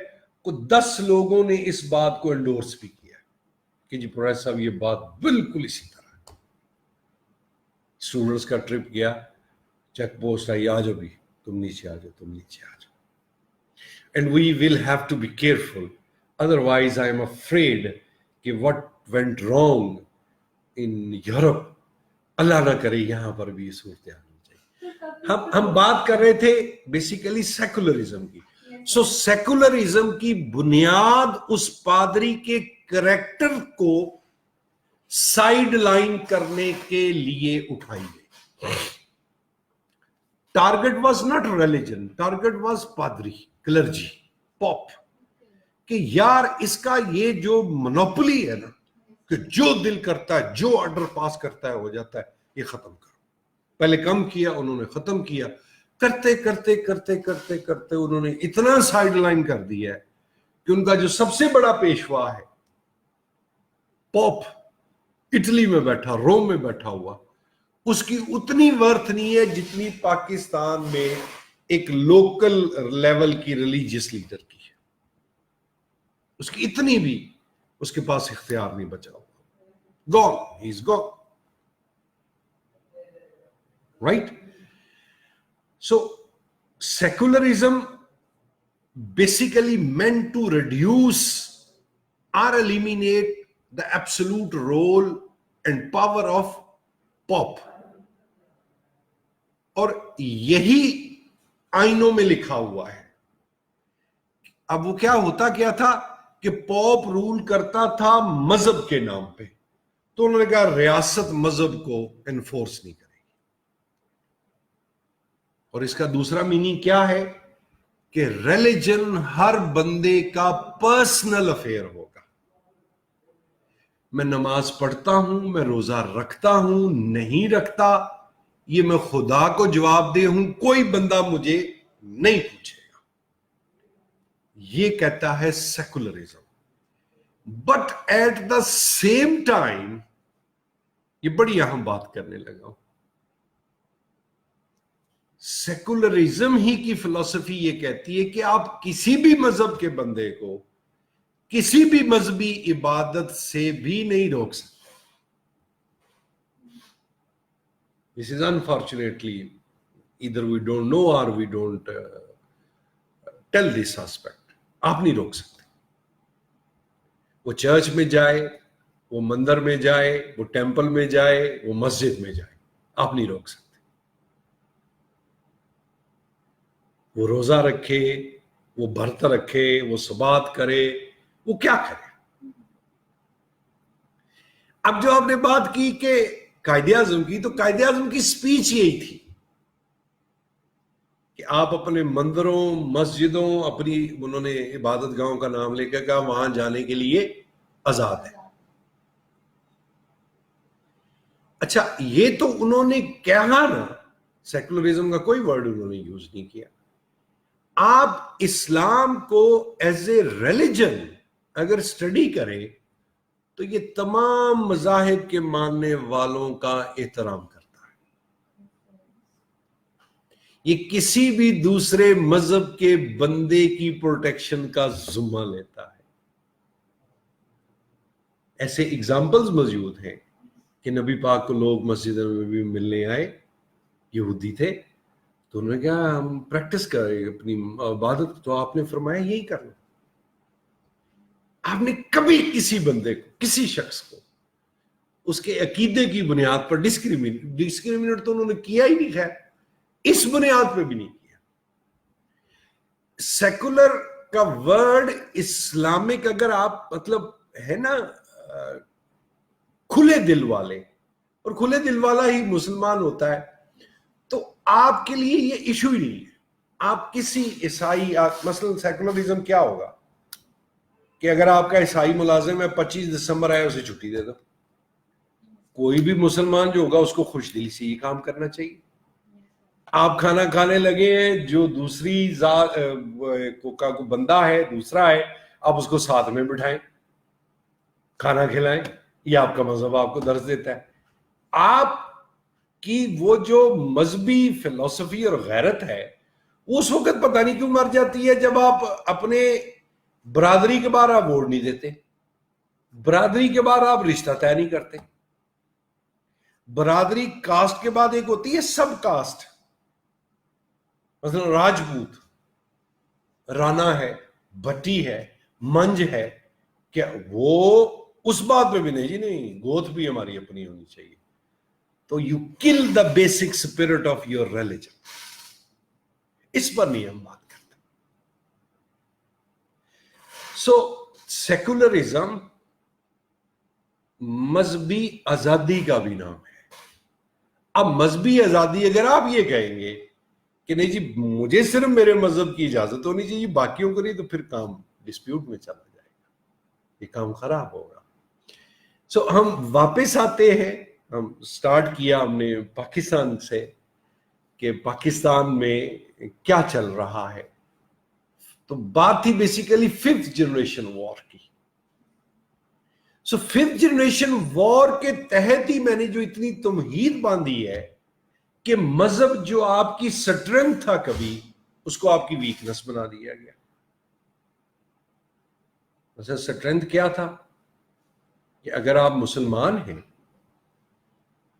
کو 10 لوگوں نے اس بات کو انڈورس بھی کیا کہ جی پروفیسر صاحب یہ بات بالکل اسی طرح ہے. اسٹوڈنٹس کا ٹرپ گیا, چیک پوسٹ آئی, آ جاؤ بھی تم نیچے آ جاؤ, تم نیچے آ جاؤ. And we will have to be careful, otherwise I am afraid کہ what went wrong in Europe, اللہ نہ کرے یہاں پر بھی یہ صورتحال ہو جائے. ہم بات کر رہے تھے بیسیکلی سیکولرزم کی. سو سیکولرزم کی بنیاد اس پادری کے کریکٹر کو سائیڈ لائن کرنے کے لیے اٹھائی گئی. Target was not religion, target was پادری, کلرجی, پاپ, کہ یار اس کا یہ جو منوپلی ہے نا کہ جو دل کرتا ہے جو آرڈر پاس کرتا ہے ہو جاتا ہے, یہ ختم کرو. پہلے کم کیا, انہوں نے ختم کیا, کرتے کرتے کرتے کرتے کرتے انہوں نے اتنا سائیڈ لائن کر دیا ہے کہ ان کا جو سب سے بڑا پیشوا ہے پوپ, اٹلی میں بیٹھا, روم میں بیٹھا ہوا, اس کی اتنی ورتھ نہیں ہے جتنی پاکستان میں ایک لوکل لیول کی ریلیجیس لیڈر کی ہے. اس کی اتنی بھی اس کے پاس اختیار نہیں بچا ہوا. Gone, he is gone. Right? So, secularism basically meant to reduce or eliminate the absolute role and power of Pope. اور یہی آئینوں میں لکھا ہوا ہے. اب وہ کیا ہوتا کیا تھا کہ پوپ رول کرتا تھا مذہب کے نام پہ, تو انہوں نے کہا ریاست مذہب کو انفورس نہیں کرے. اور اس کا دوسرا میننگ کیا ہے کہ ریلیجن ہر بندے کا پرسنل افیئر ہوگا. میں نماز پڑھتا ہوں, میں روزہ رکھتا ہوں, نہیں رکھتا, یہ میں خدا کو جواب دے ہوں, کوئی بندہ مجھے نہیں پوچھے گا. یہ کہتا ہے secularism. But at the same time, یہ بڑی اہم بات کرنے لگا ہوں, سیکولرزم ہی کی فلسفی یہ کہتی ہے کہ آپ کسی بھی مذہب کے بندے کو کسی بھی مذہبی عبادت سے بھی نہیں روک سکتے. This is unfortunately either we don't know or we don't tell this aspect. آپ نہیں روک سکتے. وہ چرچ میں جائے, وہ مندر میں جائے, وہ ٹیمپل میں جائے, وہ مسجد میں جائے, آپ نہیں روک سکتے. وہ روزہ رکھے, وہ برت رکھے, وہ صبات کرے, وہ کیا کرے. اب جو آپ نے بات کی کہ قائد اعظم کی, تو قائد اعظم کی سپیچ یہی تھی کہ آپ اپنے مندروں مسجدوں اپنی انہوں نے عبادت گاہوں کا نام لے کے کہا وہاں جانے کے لیے آزاد ہے. اچھا یہ تو انہوں نے کہا نا, سیکولرزم کا کوئی ورڈ انہوں نے یوز نہیں کیا. آپ اسلام کو ایز اے ریلیجن اگر اسٹڈی کریں تو یہ تمام مذاہب کے ماننے والوں کا احترام کرتا ہے. یہ کسی بھی دوسرے مذہب کے بندے کی پروٹیکشن کا ذمہ لیتا ہے. ایسے اگزامپلز موجود ہیں کہ نبی پاک کو لوگ مسجد میں بھی ملنے آئے, یہودی تھے, تو انہوں نے کہا ہم پریکٹس کریں اپنی عبادت, تو آپ نے فرمایا یہی کرنا. آپ نے کبھی کسی بندے کو, کسی شخص کو اس کے عقیدے کی بنیاد پر ڈسکریمنیٹ تو انہوں نے کیا ہی نہیں, خیر اس بنیاد پہ بھی نہیں کیا. سیکولر کا ورڈ اسلامک اگر آپ مطلب ہے نا کھلے دل والے, اور کھلے دل والا ہی مسلمان ہوتا ہے, تو آپ کے لیے یہ ایشو ہی نہیں ہے. آپ کسی عیسائی, مثلا سیکولرزم کیا ہوگا کہ اگر آپ کا عیسائی ملازم ہے 25 دسمبر آئے اسے چھٹی دے دو. کوئی بھی مسلمان جو ہوگا اس کو خوش دلی سے یہ کام کرنا چاہیے. آپ کھانا کھانے لگے ہیں, جو دوسری ذات کا بندہ ہے دوسرا ہے, آپ اس کو ساتھ میں بٹھائیں, کھانا کھلائیں, یہ آپ کا مذہب آپ کو درس دیتا ہے. آپ کی وہ جو مذہبی فلسفی اور غیرت ہے وہ اس وقت پتہ نہیں کیوں مر جاتی ہے جب آپ اپنے برادری کے بعد آپ ووٹ نہیں دیتے, برادری کے بعد آپ رشتہ طے نہیں کرتے. برادری کاسٹ کے بعد ایک ہوتی ہے سب کاسٹ, مثلا راجپوت, رانا ہے, بھٹی ہے, منج ہے, کیا وہ اس بات پہ بھی نہیں جی نہیں گوت بھی ہماری اپنی ہونی چاہیے. تو you kill the basic spirit of your religion. اس پر نہیں ہم بات کرتے. سو سیکولرزم مذہبی آزادی کا بھی نام ہے. اب مذہبی آزادی اگر آپ یہ کہیں گے کہ نہیں جی مجھے صرف میرے مذہب کی اجازت ہونی چاہیے باقیوں کو نہیں, تو پھر کام ڈسپیوٹ میں چلا جائے گا, یہ کام خراب ہوگا. سو ہم واپس آتے ہیں, ہم سٹارٹ کیا ہم نے پاکستان سے کہ پاکستان میں کیا چل رہا ہے. تو بات تھی بیسیکلی 5th جنریشن وار کی. سو 5th جنریشن وار کے تحت ہی میں نے جو اتنی تمہید باندھی ہے کہ مذہب جو آپ کی سٹرنگتھ تھا کبھی, اس کو آپ کی ویکنس بنا دیا گیا. مثلا سٹرنگتھ کیا تھا کہ اگر آپ مسلمان ہیں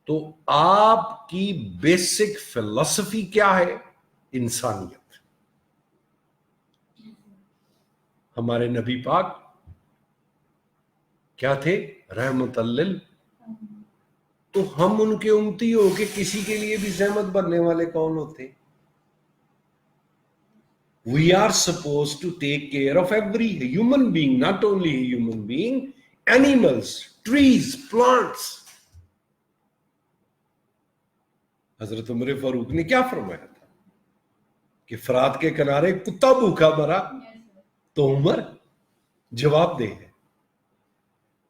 تو آپ کی بیسک فلسفی کیا ہے, انسانیت. ہمارے نبی پاک کیا تھے, رحمت لل, تو ہم ان کے امتی ہو کے کسی کے لیے بھی زحمت بننے والے کون ہوتے؟ We are supposed to take care of every human being, not only a human being, animals, trees, plants. حضرت عمر فاروق نے کیا فرمایا تھا کہ فرات کے کنارے کتا بھوکا مرا تو عمر جواب دے ہے.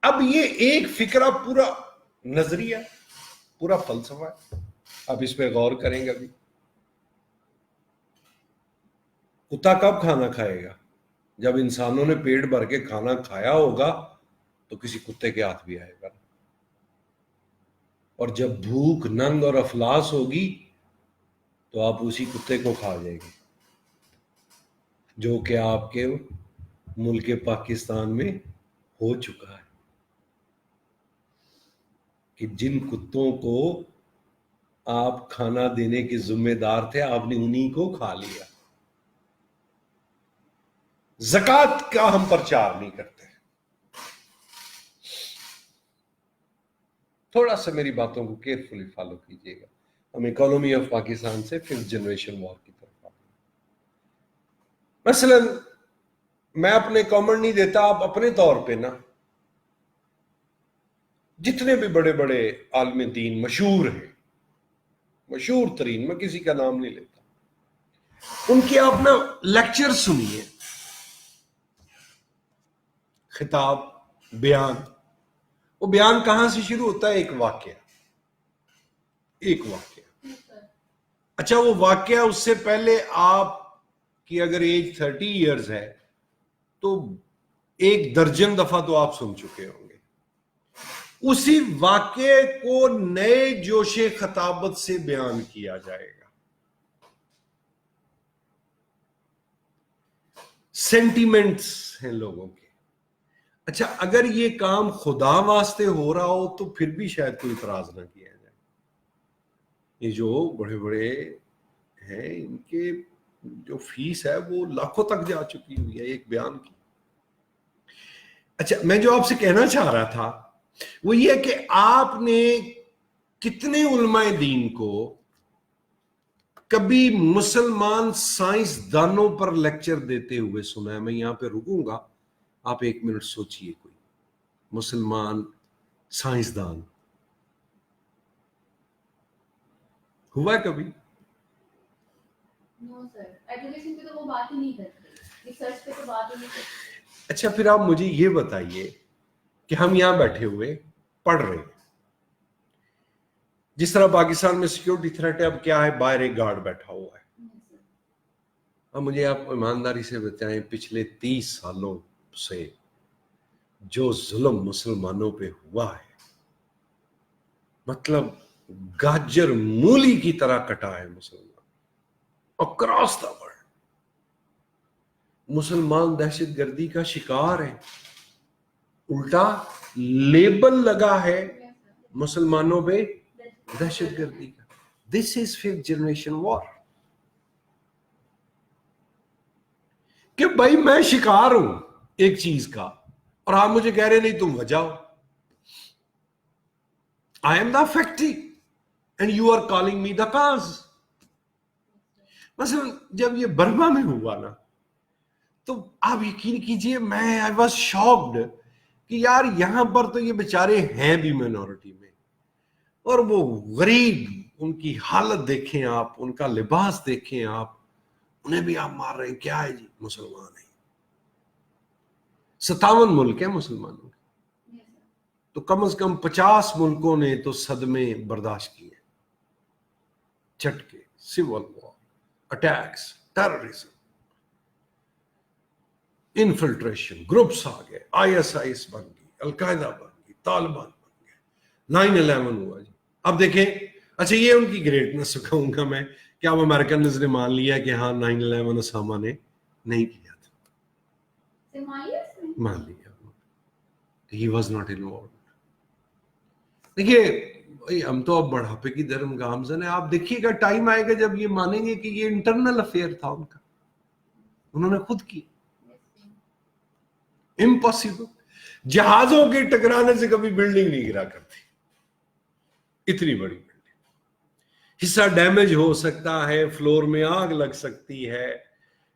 اب یہ ایک فکرہ, پورا نظریہ, پورا فلسفہ ہے. اب اس پہ غور کریں گے. ابھی کتا کب کھانا کھائے گا؟ جب انسانوں نے پیٹ بھر کے کھانا کھایا ہوگا تو کسی کتے کے ہاتھ بھی آئے گا. اور جب بھوک ننگ اور افلاس ہوگی تو آپ اسی کتے کو کھا جائیں گے, جو کہ آپ کے ملک پاکستان میں ہو چکا ہے. کہ جن کتوں کو آپ کھانا دینے کے ذمہ دار تھے آپ نے انہی کو کھا لیا. زکوٰۃ کا ہم پرچار نہیں کرتے. تھوڑا سا میری باتوں کو کیئرفلی فالو کیجیے گا. ہم اکانومی آف پاکستان سے 5th جنریشن وار کی طرف آتے ہیں. مثلا میں اپنے کامنٹ نہیں دیتا, آپ اپنے طور پہ نا جتنے بھی بڑے بڑے عالم دین مشہور ہیں, مشہور ترین, میں کسی کا نام نہیں لیتا, ان کے آپ نا لیکچر سنیے, خطاب, بیان. وہ بیان کہاں سے شروع ہوتا ہے؟ ایک واقعہ. اچھا وہ واقعہ اس سے پہلے آپ کی اگر ایج 30 ایئرز ہے تو 1 درجن دفعہ تو آپ سن چکے ہوں گے. اسی واقعے کو نئے جوش خطابت سے بیان کیا جائے گا. سینٹیمنٹس ہیں لوگوں کے. اچھا اگر یہ کام خدا واسطے ہو رہا ہو تو پھر بھی شاید کوئی اعتراض نہ کیا جائے. یہ جو بڑے بڑے ہیں ان کے جو فیس ہے وہ لاکھوں تک جا چکی ہوئی ہے ایک بیان کی. اچھا میں جو آپ سے کہنا چاہ رہا تھا وہ یہ کہ آپ نے کتنے علماء دین کو کبھی مسلمان سائنس دانوں پر لیکچر دیتے ہوئے سنا ہے؟ میں یہاں پہ رکوں گا, آپ 1 منٹ سوچئے. کوئی مسلمان سائنسدان ہوا ہے کبھی؟ نو سر, ایجوکیشن پہ تو وہ بات ہی نہیں کرتے, ریسرچ پہ تو بات ہی نہیں کرتے. اچھا پھر آپ مجھے یہ بتائیے کہ ہم یہاں بیٹھے ہوئے پڑھ رہے ہیں, جس طرح پاکستان میں سیکیورٹی تھریٹ ہے, اب کیا ہے, باہر ایک گارڈ بیٹھا ہوا ہے. اب مجھے آپ ایمانداری سے بتائیں پچھلے 30 سالوں سے جو ظلم مسلمانوں پہ ہوا ہے, مطلب گاجر مولی کی طرح کٹا ہے مسلمان اکراس دا ورلڈ. مسلمان دہشت گردی کا شکار ہے, الٹا لیبل لگا ہے مسلمانوں پہ دہشت گردی کا. دس از 5th جنریشن وار. کہ بھائی میں شکار ہوں ایک چیز کا اور آپ مجھے کہہ رہے نہیں تم بچاؤ. I am the factory and you are calling me the cause. مثلا جب یہ برما میں ہوا نا تو آپ یقین کیجئے میں I was shocked کہ یار یہاں پر تو یہ بیچارے ہیں بھی مینورٹی میں, اور وہ غریب, ان کی حالت دیکھیں آپ, ان کا لباس دیکھیں آپ, انہیں بھی آپ مار رہے ہیں. کیا ہے جی مسلمان ہیں. 57 ملک ہیں مسلمانوں کے, تو کم از کم 50 ملکوں نے تو صدمے برداشت کیے, جھٹکے, civil war, attacks, terrorism, infiltration, groups آ گئے, ISIS بن گئی, القاعدہ بن گئی, طالبان بن گئے, 9/11 ہوا جی. اب دیکھیں, اچھا یہ ان کی گریٹنس کہوں گا میں کہ اب امریکنز نے مان لیا کہ ہاں 9/11 اسامہ نے نہیں کیا تھا, مان لیا, he was not involved. دیکھیے ہم تو اب بڑھاپے کی درم گامزن ہیں. آپ دیکھیے گا ٹائم آئے گا جب یہ مانیں گے کہ یہ انٹرنل افیئر تھا ان کا, انہوں نے خود کی. امپاسبل. جہازوں کے ٹکرانے سے کبھی بلڈنگ نہیں گرا کرتی, اتنی بڑی بلڈنگ. حصہ ڈیمیج ہو سکتا ہے, فلور میں آگ لگ سکتی ہے,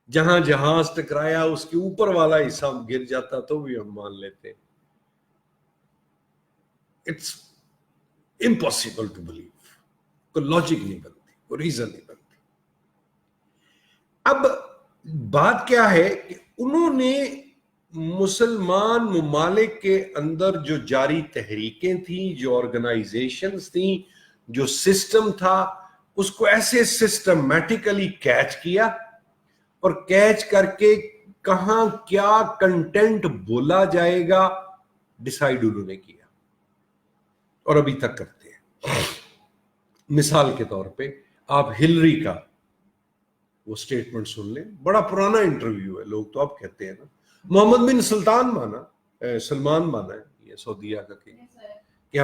جہاں جہاز ٹکرایا اس کے اوپر والا حصہ گر جاتا تو بھی ہم مان لیتے. It's impossible to believe. کوئی لاجک نہیں بنتی, کوئی ریزن نہیں بنتی. اب بات کیا ہے کہ انہوں نے مسلمان ممالک کے اندر جو جاری تحریکیں تھیں, جو آرگنائزیشنز تھیں, جو سسٹم تھا, اس کو ایسے سسٹمیٹیکلی کیچ کیا, اور کیچ کر کے کہاں کیا کنٹینٹ بولا جائے گا ڈیسائیڈ انہوں نے کیا, اور ابھی تک کرتے ہیں. مثال کے طور پہ آپ ہلری کا وہ سٹیٹمنٹ سن لیں, بڑا پرانا انٹرویو ہے, لوگ تو اب کہتے ہیں نا محمد بن سلمان مانا ہے یہ سعودیہ کا کہ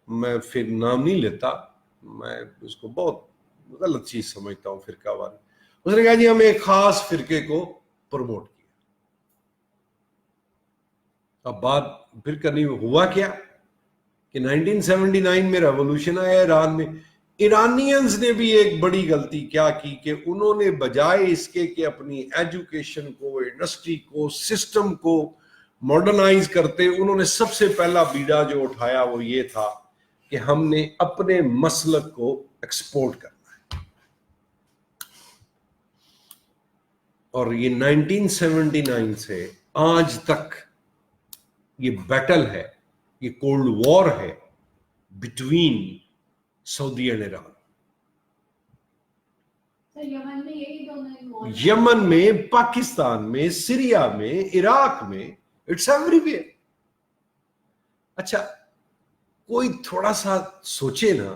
میں پھر نام نہیں لیتا, میں اس کو بہت غلط چیز سمجھتا ہوں فرقہ واری. اس نے کہا جی ہم ایک خاص فرقے کو پروموٹ کیا. اب بات پھر کرنی ہوا کیا کہ 1979 میں ریولوشن آیا ایران میں. ایرانینز نے بھی ایک بڑی غلطی کیا کی کہ انہوں نے بجائے اس کے کہ اپنی ایجوکیشن کو, انڈسٹری کو, سسٹم کو ماڈرنائز کرتے, انہوں نے سب سے پہلا بیڑا جو اٹھایا وہ یہ تھا کہ ہم نے اپنے مسلک کو ایکسپورٹ کرنا ہے. اور یہ 1979 سے آج تک یہ بیٹل ہے, یہ کولڈ وار ہے بٹوین سعودی اینڈ ایران. یمن میں, پاکستان میں, سیریا میں, عراق میں, اٹس ایوری ویئر. اچھا کوئی تھوڑا سا سوچے نا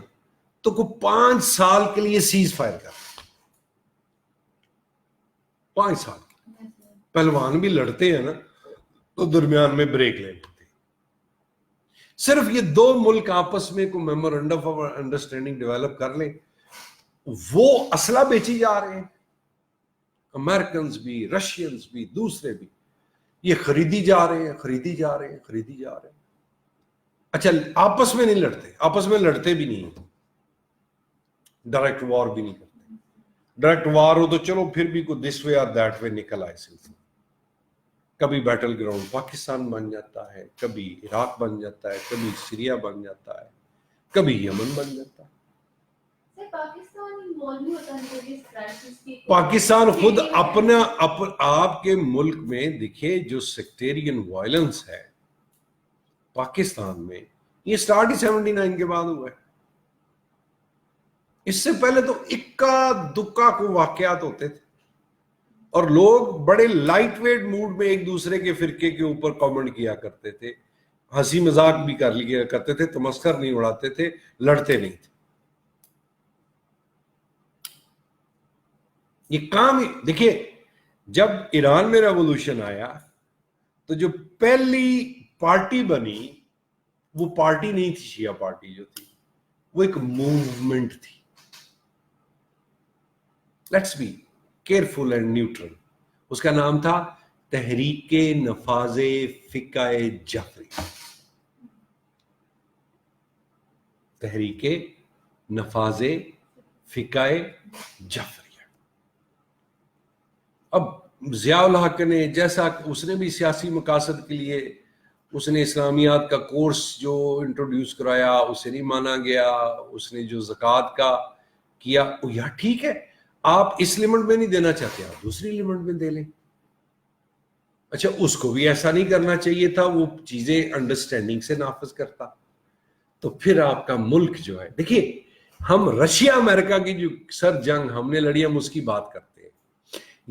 تو کوئی 5 سال کے لیے سیز فائر کر, 5 سال. پہلوان بھی لڑتے ہیں نا تو درمیان میں بریک لے لیتے. صرف یہ 2 ملک آپس میں کوئی میمورنڈم آف انڈرسٹینڈنگ ڈیولپ کر لیں, وہ اسلحہ بیچی جا رہے ہیں, امریکنز بھی, رشینز بھی, دوسرے بھی, یہ خریدی جا رہے ہیں, خریدی جا رہے ہیں, خریدی جا رہے ہیں. اچھا آپس میں نہیں لڑتے, آپس میں لڑتے بھی نہیں, ڈائریکٹ وار بھی نہیں کرتے. ڈائریکٹ وار ہو تو چلو پھر بھی کوئی دس وے اور دیٹ وے نکل آئے سلسلہ. کبھی بیٹل گراؤنڈ پاکستان بن جاتا ہے, کبھی عراق بن جاتا ہے, کبھی سیریا بن جاتا ہے, کبھی یمن بن جاتا ہے. پاکستان خود اپنا آپ کے ملک میں دیکھیں جو سیکٹیرین وائلنس ہے پاکستان میں, یہ سٹارٹ ہی 79 کے بعد ہوا ہے. اس سے پہلے تو اکا دکا کو واقعات ہوتے تھے اور لوگ بڑے لائٹ ویٹ موڈ میں ایک دوسرے کے فرقے کے اوپر کامنٹ کیا کرتے تھے, ہنسی مذاق بھی کر لیا کرتے تھے, تمسخر نہیں اڑاتے تھے, لڑتے نہیں تھے. یہ کام دیکھیے, جب ایران میں ریولوشن آیا تو جو پہلی پارٹی بنی وہ پارٹی نہیں تھی, شیعہ پارٹی جو تھی وہ ایک موومنٹ تھی. Let's be careful and neutral. اس کا نام تھا تحریک نفاذ فقہ جعفری. تحریک نفاذ فقہ جعفری. اب ضیاء الحق نے جیسا اس نے بھی سیاسی مقاصد کے لیے اس نے اسلامیات کا کورس جو انٹروڈیوس کرایا اسے نہیں مانا گیا. اس نے جو زکوٰۃ کا کیا یا ٹھیک ہے, آپ اس لمٹ میں نہیں دینا چاہتے, آپ دوسری لمٹ میں دے لیں. اچھا اس کو بھی ایسا نہیں کرنا چاہیے تھا, وہ چیزیں انڈرسٹینڈنگ سے نافذ کرتا. تو پھر آپ کا ملک جو ہے, دیکھیے ہم رشیا امریکہ کی جو سر جنگ ہم نے لڑی, ہم اس کی بات کرتے ہیں.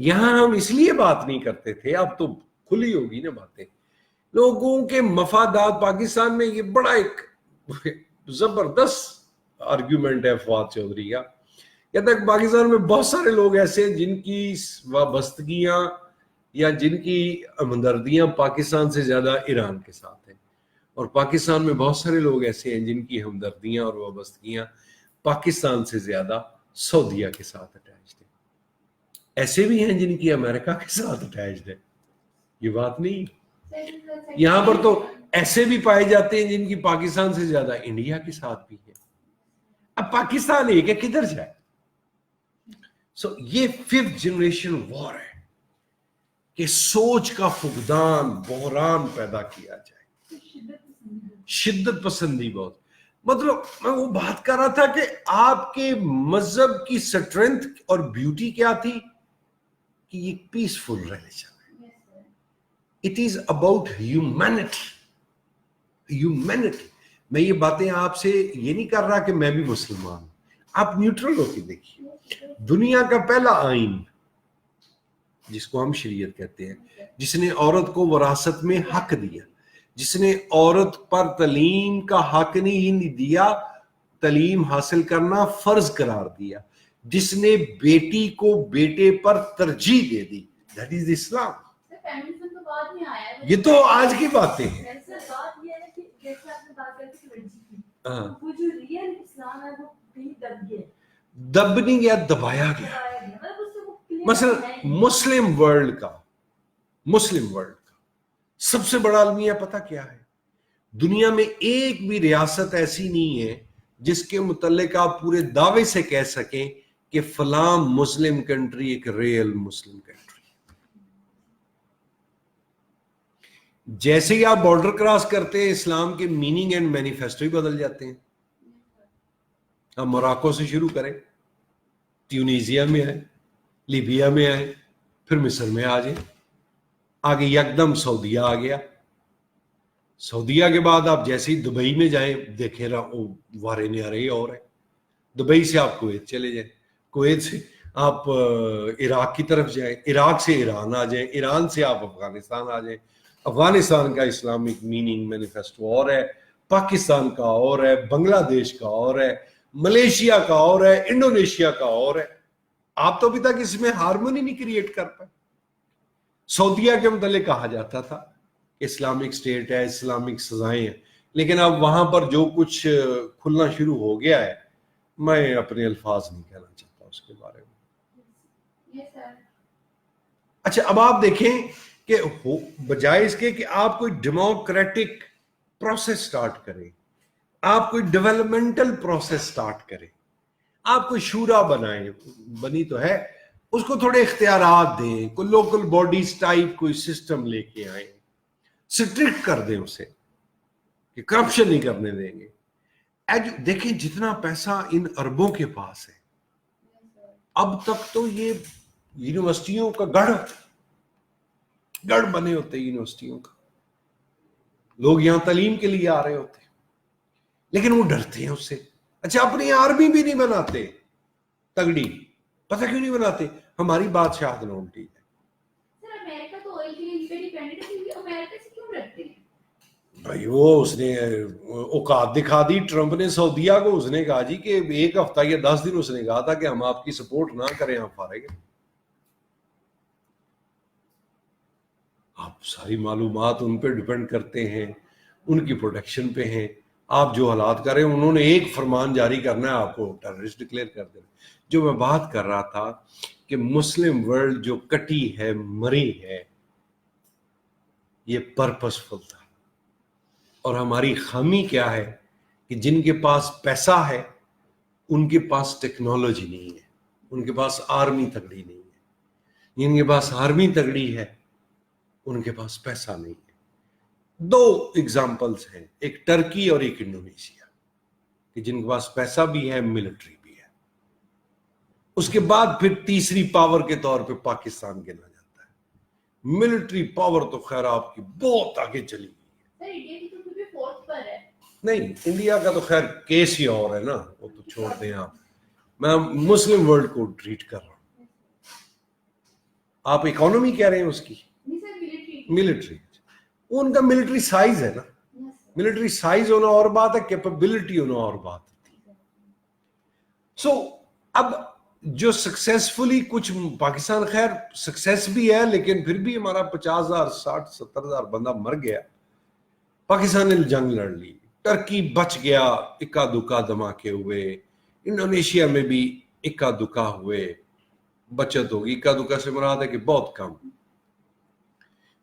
یہاں ہم اس لیے بات نہیں کرتے تھے, اب تو کھلی ہوگی نا باتیں. لوگوں کے مفادات پاکستان میں, یہ بڑا ایک زبردست آرگیومنٹ ہے فواد چودھری کا. کہتا ہے کہ پاکستان میں بہت سارے لوگ ایسے ہیں جن کی وابستگیاں یا جن کی ہمدردیاں پاکستان سے زیادہ ایران کے ساتھ ہیں, اور پاکستان میں بہت سارے لوگ ایسے ہیں جن کی ہمدردیاں اور وابستگیاں پاکستان سے زیادہ سعودیہ کے ساتھ اٹیچڈ ہیں. ایسے بھی ہیں جن کی امریکہ کے ساتھ اٹیچڈ ہے. یہ بات نہیں, یہاں پر تو ایسے بھی پائے جاتے ہیں جن کی پاکستان سے زیادہ انڈیا کے ساتھ بھی ہے. اب پاکستان ایک ہے, کدھر جائے؟ سو یہ 5th جنریشن وار ہے کہ سوچ کا فقدان, بحران پیدا کیا جائے. شدت پسندی بہت, مطلب میں وہ بات کر رہا تھا کہ آپ کے مذہب کی سٹرینتھ اور بیوٹی کیا تھی کہ یہ پیسفل ریلیجن ہے. It is about humanity. میں یہ باتیں آپ سے یہ نہیں کر رہا کہ میں بھی مسلمان ہوں, آپ نیوٹرل ہو کے دیکھیے. دنیا کا پہلا آئین جس کو ہم شریعت کہتے ہیں, جس نے عورت کو وراثت میں حق دیا, جس نے عورت پر تعلیم کا حق نہیں دیا, تعلیم حاصل کرنا فرض قرار دیا, جس نے بیٹی کو بیٹے پر ترجیح دے دی, دیٹ از اسلام. یہ تو آج کی باتیں ہیں. دب نہیں گیا, دبایا گیا. مثلا مسلم ورلڈ کا سب سے بڑا المیہ پتہ کیا ہے؟ دنیا میں ایک بھی ریاست ایسی نہیں ہے جس کے متعلق آپ پورے دعوے سے کہہ سکیں کہ فلاں مسلم کنٹری ایک ریئل مسلم کنٹری. جیسے ہی آپ بارڈر کراس کرتے ہیں اسلام کے میننگ اینڈ مینیفیسٹو ہی بدل جاتے ہیں. ہم موراکو سے شروع کریں, ٹیونیزیا میں آئے, لیبیا میں آئے, پھر مصر میں آ جائیں, آگے یکدم سعودیہ آ گیا. سعودیہ کے بعد آپ جیسے ہی دبئی میں جائیں دیکھیں وارے نیارے اور ہے. دبئی سے آپ کویت چلے جائیں, کویت سے آپ عراق کی طرف جائیں, عراق سے ایران آ جائیں, ایران سے آپ افغانستان آ جائیں. افغانستان کا اسلامک میننگ مینیفیسٹو اور ہے, پاکستان کا اور ہے, بنگلہ دیش کا اور ہے, ملیشیا کا اور ہے, انڈونیشیا کا اور ہے. آپ تو ابھی تک اس میں ہارمونی نہیں کریٹ کر پائے. سعودیہ کے متعلق کہا جاتا تھا اسلامک اسٹیٹ ہے, اسلامک سزائیں ہیں, لیکن اب وہاں پر جو کچھ کھلنا شروع ہو گیا ہے, میں اپنے الفاظ نہیں کہنا چاہتا اس کے بارے میں. اچھا, اب آپ دیکھیں کہ بجائے اس کے کہ آپ کوئی ڈیموکریٹک پروسیس سٹارٹ کریں, آپ کوئی ڈیولپمنٹل پروسیس سٹارٹ کریں, آپ کوئی شورا بنائیں, بنی تو ہے, اس کو تھوڑے اختیارات دیں, کوئی لوکل باڈیز ٹائپ کوئی سسٹم لے کے آئیں, سٹرکٹ کر دیں اسے کہ کرپشن نہیں کرنے دیں گے. دیکھیں جتنا پیسہ ان اربوں کے پاس ہے, اب تک تو یہ یونیورسٹیوں کا گڑھ بنے ہوتے یونیورسٹیوں کا, لوگ یہاں تعلیم کے لیے آ رہے ہوتے, لیکن وہ ڈرتے ہیں اس سے. اچھا, اپنی آرمی بھی نہیں بناتے تگڑی, پتہ کیوں نہیں بناتے؟ ہماری بادشاہت نہ الٹی ہے. سر امریکہ تو آئل کے لیے ڈیپینڈنٹ ہے, امریکہ سے کیوں ڈرتے ہیں بھائی؟ وہ اس نے اوقات دکھا دی ٹرمپ نے سعودیہ کو. اس نے کہا جی کہ ایک ہفتہ یا 10 دن اس نے کہا تھا کہ ہم آپ کی سپورٹ نہ کریں, ہم فارغ ہیں. آپ ساری معلومات ان پہ ڈیپینڈ کرتے ہیں, ان کی پروٹیکشن پہ ہیں. آپ جو حالات کر رہے ہیں, انہوں نے ایک فرمان جاری کرنا ہے, آپ کو ٹیررسٹ ڈکلیئر کر دینا. جو میں بات کر رہا تھا کہ مسلم ورلڈ جو کٹی ہے, مری ہے, یہ پرپسفل تھا. اور ہماری خامی کیا ہے کہ جن کے پاس پیسہ ہے ان کے پاس ٹیکنالوجی نہیں ہے, ان کے پاس آرمی تگڑی نہیں ہے. جن کے پاس آرمی تگڑی ہے ان کے پاس پیسہ نہیں ہے. 2 ایگزامپلس ہیں, ایک ٹرکی اور ایک انڈونیشیا, کہ جن کے پاس پیسہ بھی ہے, ملٹری بھی ہے. اس کے بعد پھر تیسری پاور کے طور پہ پاکستان گنا جاتا ہے. ملٹری پاور تو خیر آپ کی بہت آگے چلی گئی ہے. انڈیا کی تو بھی 4th پر ہے. نہیں, انڈیا کا تو خیر کیس ہی اور ہے نا, وہ تو چھوڑ دیں آپ. میں مسلم ورلڈ کو ٹریٹ کر رہا ہوں. آپ اکانومی کہہ رہے ہیں اس کی, ملٹری, ان کا ملٹری سائز ہے نا. ملٹری سائز ہونا اور بات ہے, کیپیبلٹی ہونا اور بات ہوتی ہے. سو اب جو سکسیسفلی کچھ پاکستان خیر سکسیس بھی ہے, لیکن پھر بھی ہمارا 50,000 60,000 70,000 بندہ مر گیا. پاکستان نے جنگ لڑ لی, ٹرکی بچ گیا, اکا دکا دھماکے ہوئے, انڈونیشیا میں بھی اکا دکا ہوئے, بچت ہوگی. اکا دکا سے مراد ہے کہ بہت کم,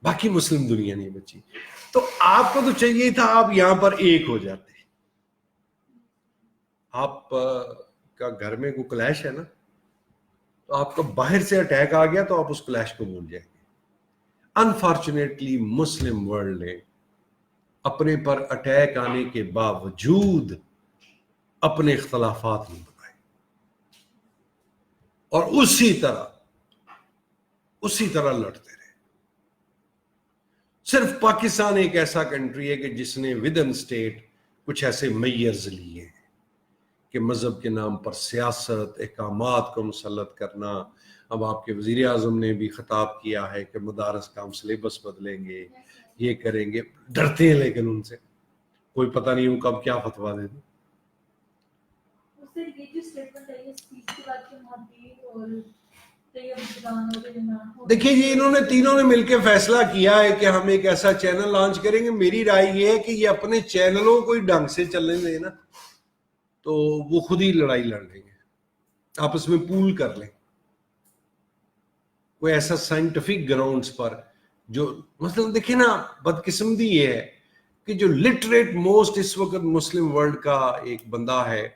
باقی مسلم دنیا نہیں بچی. تو آپ کو تو چاہیے تھا آپ یہاں پر ایک ہو جاتے. آپ کا گھر میں کوئی کلیش ہے نا, تو آپ کا باہر سے اٹیک آ گیا تو آپ اس کلیش کو بھول جائیں گے. انفارچونیٹلی مسلم ورلڈ نے اپنے پر اٹیک آنے کے باوجود اپنے اختلافات نہیں بنائے, اور اسی طرح لڑتے رہے. صرف پاکستان ایک ایسا کنٹری ہے کہ جس نے ود ان اسٹیٹ کچھ ایسے میئرز لیے ہیں کہ مذہب کے نام پر سیاست, احکامات کو مسلط کرنا. اب آپ کے وزیر اعظم نے بھی خطاب کیا ہے کہ مدارس کا ہم سلیبس بدلیں گے, یہ کریں گے. ڈرتے ہیں لیکن ان سے کوئی پتہ نہیں ان کب کیا فتویٰ دے دیں. دیکھیے جی, انہوں نے تینوں نے مل کے فیصلہ کیا ہے کہ ہم ایک ایسا چینل لانچ کریں گے. میری رائے یہ ہے کہ یہ اپنے چینلوں کو ہی ڈھنگ سے چلنے دیں نا, تو وہ خود ہی لڑائی لڑ لیں گے, آپس میں پول کر لیں. کوئی ایسا سائنٹیفک گراؤنڈز پر جو مثلا دیکھیں نا, بدقسمتی یہ ہے کہ جو لٹریٹ موسٹ اس وقت مسلم ورلڈ کا ایک بندہ ہے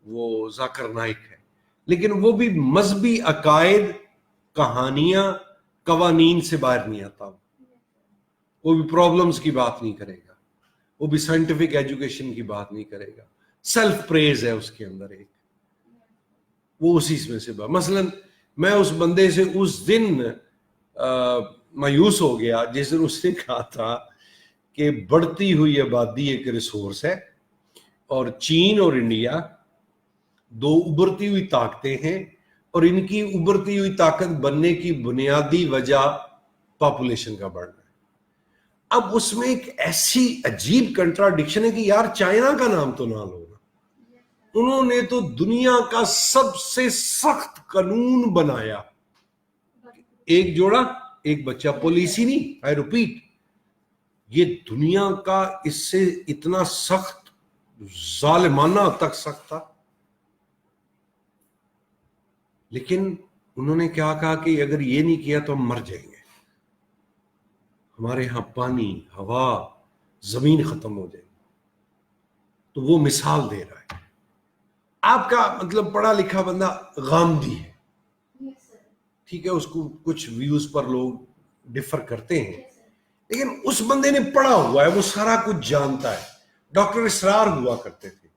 وہ ذاکر نائک ہے, لیکن وہ بھی مذہبی عقائد, کہانیاں, قوانین سے باہر نہیں آتا. وہ بھی پرابلمز کی بات نہیں کرے گا, وہ بھی سائنٹیفک ایجوکیشن کی بات نہیں کرے گا. سیلف پریز ہے اس کے اندر ایک, وہ اسی میں سے مثلا میں اس بندے سے اس دن مایوس ہو گیا جس دن اس نے کہا تھا کہ بڑھتی ہوئی آبادی ایک ریسورس ہے اور چین اور انڈیا دو ابھرتی ہوئی طاقتیں ہیں اور ان کی ابھرتی ہوئی طاقت بننے کی بنیادی وجہ پاپولیشن کا بڑھنا ہے. اب اس میں ایک ایسی عجیب کنٹراڈکشن ہے کہ یار چائنا کا نام تو نہ لو نا. انہوں نے تو دنیا کا سب سے سخت قانون بنایا, ایک جوڑا ایک بچہ پالیسی نہیں, آئی ریپیٹ, یہ دنیا کا اس سے اتنا سخت ظالمانہ تک سخت تھا. لیکن انہوں نے کیا کہا کہ اگر یہ نہیں کیا تو ہم مر جائیں گے, ہمارے ہاں پانی, ہوا, زمین ختم ہو جائے گی. تو وہ مثال دے رہا ہے. آپ کا مطلب پڑھا لکھا بندہ غامدی ہے, ٹھیک ہے, اس کو کچھ ویوز پر لوگ ڈفر کرتے ہیں, لیکن اس بندے نے پڑھا ہوا ہے, وہ سارا کچھ جانتا ہے. ڈاکٹر اسرار ہوا کرتے تھے,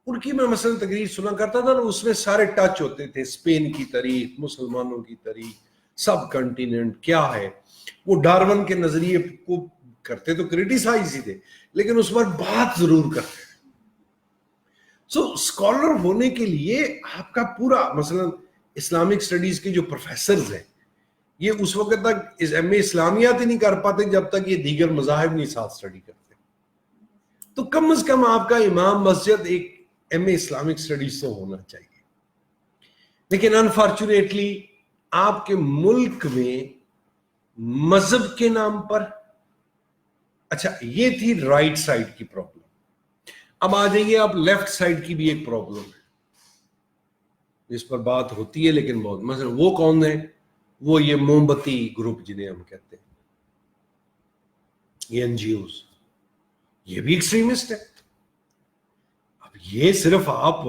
ان کی میں مثلا تقریر سنا کرتا تھا, اس میں سارے ٹچ ہوتے تھے, اسپین کی تاریخ, مسلمانوں کی تاریخ, سب کنٹیننٹ کیا ہے. وہ ڈارون کے نظریے کو کرتے تو کریٹیسائز ہی تھے, لیکن اس پر بات ضرور کرتے. سو اسکالر ہونے کے لیے آپ کا پورا مثلا اسلامک اسٹڈیز کے جو پروفیسرز ہیں یہ اس وقت تک ایم اے اسلامیات ہی نہیں کر پاتے جب تک یہ دیگر مذاہب نہیں ساتھ اسٹڈی کرتے. تو کم از کم آپ کا امام مسجد ایک ایم اے اسلامک اسٹڈیز تو ہونا چاہیے. لیکن انفارچونیٹلی آپ کے ملک میں مذہب کے نام پر, اچھا یہ تھی رائٹ سائڈ کی پرابلم. اب آ جائیے آپ لیفٹ سائڈ کی بھی ایک پرابلم ہے جس پر بات ہوتی ہے لیکن بہت, مثلا وہ کون ہے, وہ یہ موم بتی گروپ جنہیں ہم کہتے ہیں, یہ این جی اوز, یہ بھی ایکسٹریمسٹ ہے. اب یہ صرف آپ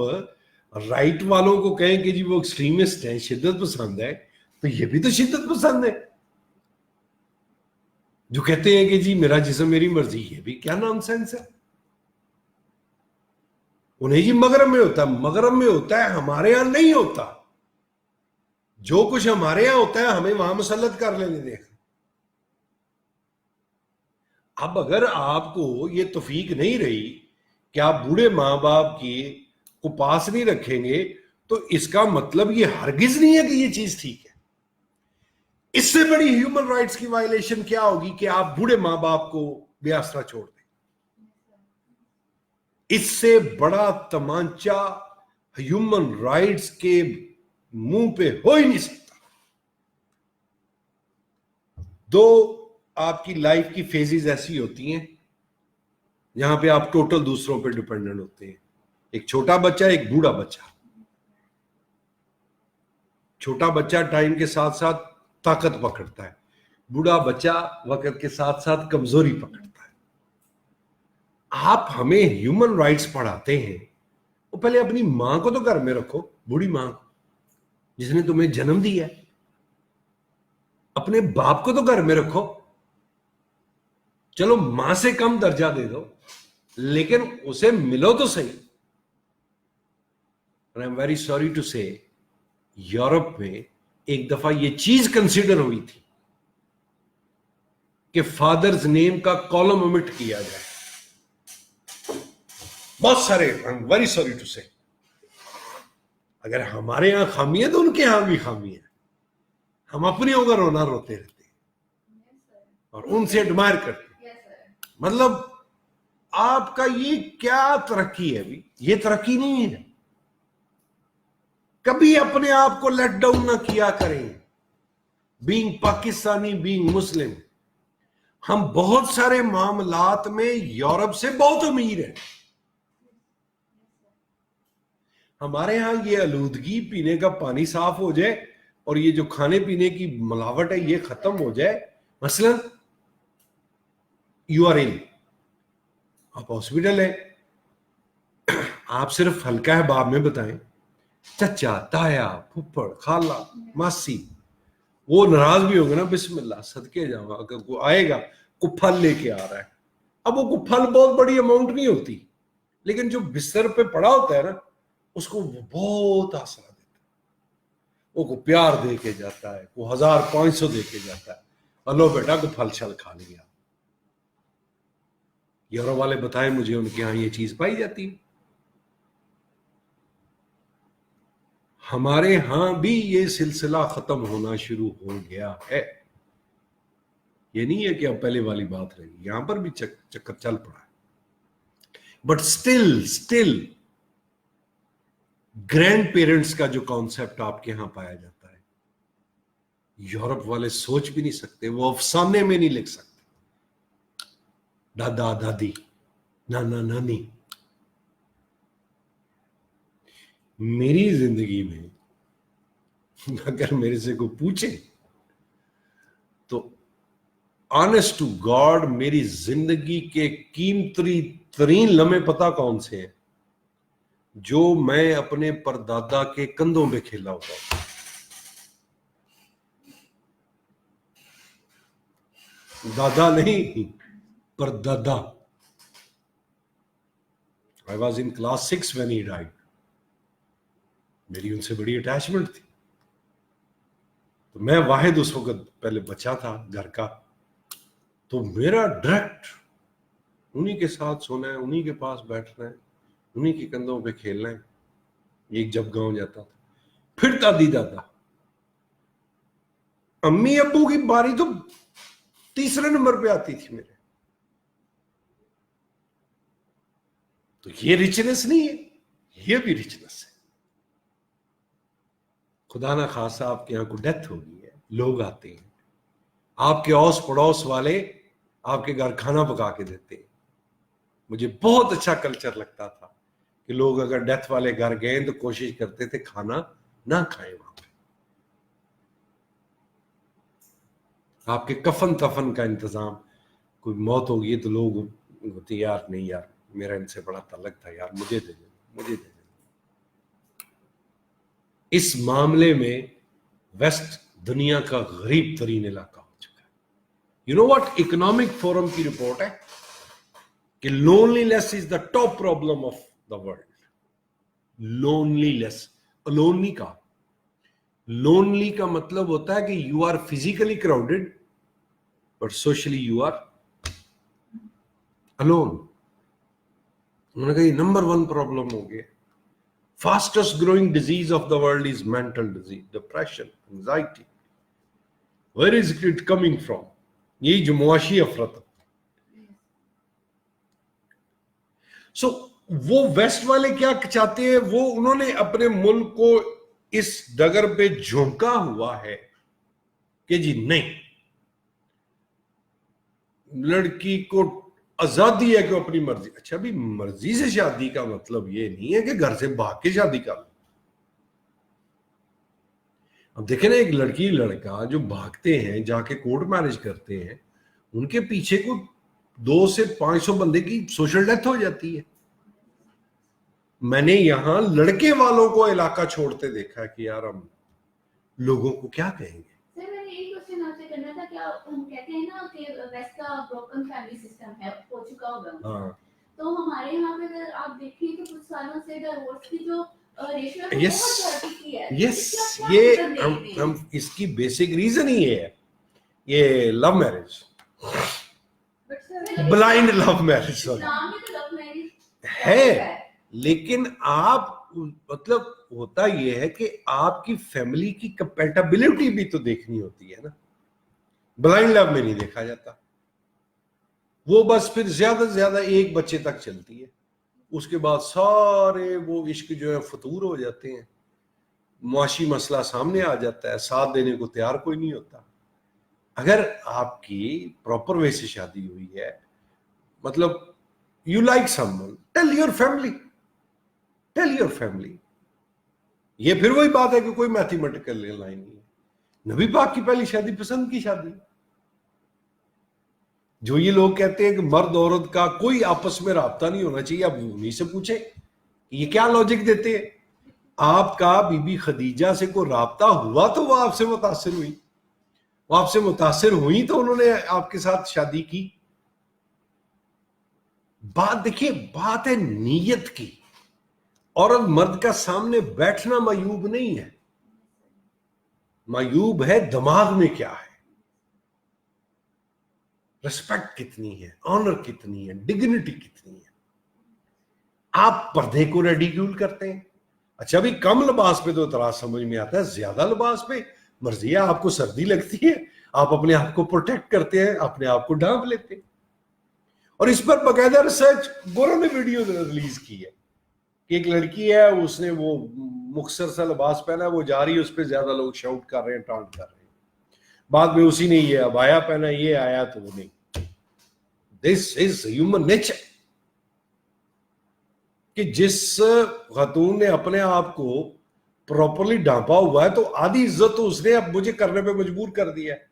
رائٹ والوں کو کہیں کہ جی وہ ایکسٹریمسٹ ہیں, شدت پسند ہے, تو یہ بھی تو شدت پسند ہے. جو کہتے ہیں کہ جی میرا جسم میری مرضی, یہ بھی کیا نان سینس ہے. انہیں جی مغرب میں ہوتا ہے, مغرب میں ہوتا ہے, ہمارے ہاں نہیں ہوتا. جو کچھ ہمارے ہاں ہوتا ہے ہمیں وہاں مسلط کر لینے دیں. اب اگر آپ کو یہ توفیق نہیں رہی کہ آپ بوڑھے ماں باپ کی کو پاس نہیں رکھیں گے, تو اس کا مطلب یہ ہرگز نہیں ہے کہ یہ چیز ٹھیک ہے. اس سے بڑی ہیومن رائٹس کی وائلیشن کیا ہوگی کہ آپ بوڑھے ماں باپ کو بے آسرا چھوڑ دیں. اس سے بڑا تمانچہ ہیومن رائٹس کے منہ پہ ہو ہی نہیں سکتا. دو آپ کی لائف کی فیزز ایسی ہوتی ہیں جہاں پہ آپ ٹوٹل دوسروں پہ ڈیپینڈنٹ ہوتے ہیں. ایک چھوٹا بچہ, ایک بوڑھا بچہ. چھوٹا بچہ ٹائم کے ساتھ ساتھ طاقت پکڑتا ہے, بوڑھا بچہ وقت کے ساتھ ساتھ کمزوری پکڑتا ہے. آپ ہمیں ہیومن رائٹس پڑھاتے ہیں, وہ پہلے اپنی ماں کو تو گھر میں رکھو, بوڑھی ماں کو جس نے تمہیں جنم دیا ہے. اپنے باپ کو تو گھر میں رکھو, چلو ماں سے کم درجہ دے دو لیکن اسے ملو تو صحیح. I am very sorry to say Europe میں ایک دفعہ یہ چیز کنسیڈر ہوئی تھی کہ فادرز نیم کا کالم omit کیا جائے. بہت سارے I am very sorry to say. اگر ہمارے یہاں خامی ہے تو ان کے یہاں بھی خامی ہے. ہم اپنیوں کا رونا روتے رہتے ہیں اور ان سے ایڈمائر کرتے ہیں. مطلب آپ کا یہ کیا ترقی ہے بھی؟ یہ ترقی نہیں ہے. کبھی اپنے آپ کو لیٹ ڈاؤن نہ کیا کریں. بینگ پاکستانی, بینگ مسلم, ہم بہت سارے معاملات میں یورپ سے بہت امیر ہیں. ہمارے ہاں یہ آلودگی, پینے کا پانی صاف ہو جائے اور یہ جو کھانے پینے کی ملاوٹ ہے یہ ختم ہو جائے. مثلا یو آر ان, آپ ہاسپٹل ہیں, آپ صرف ہلکا احباب میں بتائیں, چچا, تایا, پھپھڑ, خالہ, ماسی, وہ ناراض بھی ہوگا نا, بسم اللہ صدقے جاؤں, اگر کوئی آئے گا کو پھل لے کے آ رہا ہے. اب وہ کو پھل بہت بڑی اماؤنٹ نہیں ہوتی, لیکن جو بستر پہ پڑا ہوتا ہے نا اس کو وہ بہت آسرا دیتا ہے. وہ کو پیار دے کے جاتا ہے, کو 1500 دے کے جاتا ہے, لو بیٹا کو پھل چھل کھا لیا. یورپ والے بتائیں مجھے ان کے یہاں یہ چیز پائی جاتی ہے. ہمارے ہاں بھی یہ سلسلہ ختم ہونا شروع ہو گیا ہے. یہ نہیں ہے کہ اب پہلے والی بات رہی, یہاں پر بھی چکر چل پڑا ہے. بٹ اسٹل گرینڈ پیرنٹس کا جو کانسیپٹ آپ کے ہاں پایا جاتا ہے, یورپ والے سوچ بھی نہیں سکتے, وہ افسانے میں نہیں لکھ سکتے. دادا دادی, نانا نانی. میری زندگی میں اگر میرے سے کوئی پوچھے تو آنیسٹ ٹو گاڈ میری زندگی کے قیمتی ترین لمحے پتہ کون سے ہیں؟ جو میں اپنے پردادا کے کندھوں پہ کھیلا ہوتا ہوں. دادا نہیں, پردادا. I was in class 6 when he died. میری ان سے بڑی اٹیچمنٹ تھی. تو میں واحد اس وقت پہلے بچہ تھا گھر کا, تو میرا ڈائریکٹ انہی کے ساتھ سونا ہے, انہی کے پاس بیٹھنا ہے, انہی کے کندھوں پہ کھیلنا ہے. ایک جب گاؤں جاتا تھا, پھر دادی دادا. امی ابو کی باری تو تیسرے نمبر پہ آتی تھی میرے. تو یہ ریچنس نہیں ہے, یہ بھی ریچنس ہے. خدا نہ خاصا آپ کے یہاں کو ڈیتھ ہو گئی ہے, لوگ آتے ہیں, آپ کے اوس پڑوس والے آپ کے گھر کھانا پکا کے دیتے ہیں. مجھے بہت اچھا کلچر لگتا تھا کہ لوگ اگر ڈیتھ والے گھر گئے تو کوشش کرتے تھے کھانا نہ کھائیں وہاں پہ. آپ کے کفن تفن کا انتظام, کوئی موت ہو گئی تو لوگ ہوتے یار نہیں یار میرا ان سے بڑا تعلق تھا یار, مجھے دے دیں, مجھے دے دیں. اس معاملے میں ویسٹ دنیا کا غریب ترین علاقہ ہو چکا ہے. You know what economic forum کی رپورٹ ہے کہ loneliness is the top problem of the world. Loneliness, lonely کا لونلی کا مطلب ہوتا ہے کہ you are physically crowded but socially you are alone. انہوں نے کہا یہ نمبر 1 پرابلم ہو گیا. Fastest growing disease of the world is mental disease, depression, anxiety. Where is it coming from? یہی جو معاشی افراد. سو وہ ویسٹ والے کیا چاہتے ہیں, وہ انہوں نے اپنے ملک کو اس ڈگر پہ جھونکا ہوا ہے کہ جی نہیں, لڑکی کو آزادی ہے کہ اپنی مرضی. اچھا بھی مرضی سے شادی کا مطلب یہ نہیں ہے کہ گھر سے بھاگ کے شادی کر لو. اب دیکھیں نا, ایک لڑکی لڑکا جو بھاگتے ہیں جا کے کورٹ میرج کرتے ہیں, ان کے پیچھے کو 200 سے 500 بندے کی سوشل ڈیتھ ہو جاتی ہے. میں نے یہاں لڑکے والوں کو علاقہ چھوڑتے دیکھا کہ یار ہم لوگوں کو کیا کہیں گے. سر میں نے ایک کوشچن آپ سے کرنا تھا, کیا ہم کہتے ہیں نا کہ ویسٹ کا بروکن فیملی سسٹم ہے, ہو چکا ہوگا, ہاں تو ہمارے یہاں پہ اگر آپ دیکھیں کہ کچھ سالوں سے ڈیورس کی جو ریشو ہے یس بہت بڑھتی کی ہے. یس, یہ ہم اس کی بیسک ریزن ہی ہے یہ love marriage, blind love marriage اسلام میں تو لو میرج ہے. لیکن آپ مطلب ہوتا یہ ہے کہ آپ کی فیملی کی کمپیٹیبلٹی بھی تو دیکھنی ہوتی ہے نا. بلائنڈ لو میں نہیں دیکھا جاتا, وہ بس پھر زیادہ سے زیادہ ایک بچے تک چلتی ہے, اس کے بعد سارے وہ عشق جو ہے فطور ہو جاتے ہیں, معاشی مسئلہ سامنے آ جاتا ہے, ساتھ دینے کو تیار کوئی نہیں ہوتا. اگر آپ کی پراپر وے سے شادی ہوئی ہے, مطلب you like some one, tell your family, tell your family. یہ پھر وہی بات ہے کہ کوئی میتھمیٹیکل لائن نہیں ہے. نبی پاک کی پہلی شادی پسند کی شادی. جو یہ لوگ کہتے ہیں کہ مرد عورت کا کوئی آپس میں رابطہ نہیں ہونا چاہیے, اب انہیں سے پوچھیں یہ کیا لاجک دیتے ہیں. آپ کا بی بی خدیجہ سے کوئی رابطہ ہوا تو وہ آپ سے متاثر ہوئی, وہ آپ سے متاثر ہوئی تو انہوں نے آپ کے ساتھ شادی کی. بات دیکھیے, بات ہے نیت کی. عورت مرد کا سامنے بیٹھنا معیوب نہیں ہے, معیوب ہے دماغ میں کیا ہے، ریسپیکٹ کتنی ہے، آنر کتنی ہے، ڈگنیٹی کتنی ہے. آپ پردے کو ریڈیکیول کرتے ہیں. اچھا بھی کم لباس پہ تو اعتراض سمجھ میں آتا ہے، زیادہ لباس پہ مرضی ہے، آپ کو سردی لگتی ہے، آپ اپنے آپ کو پروٹیکٹ کرتے ہیں، اپنے آپ کو ڈھانپ لیتے ہیں. اور اس پر باقاعدہ ریسرچ گورو نے ویڈیو ریلیز کی ہے کہ ایک لڑکی ہے، اس نے وہ مختصر سا لباس پہنا، وہ جا رہی ہے، اس پہ زیادہ لوگ شاؤٹ کر رہے ہیں، ٹانٹ کر رہے ہیں. بعد میں اسی نے یہ ابایا پہنا، یہ آیا تو وہ نہیں. دس از ہیومن نیچر کہ جس خاتون نے اپنے آپ کو پراپرلی ڈھانپا ہوا ہے تو آدھی عزت تو اس نے اب مجھے کرنے پہ مجبور کر دیا ہے.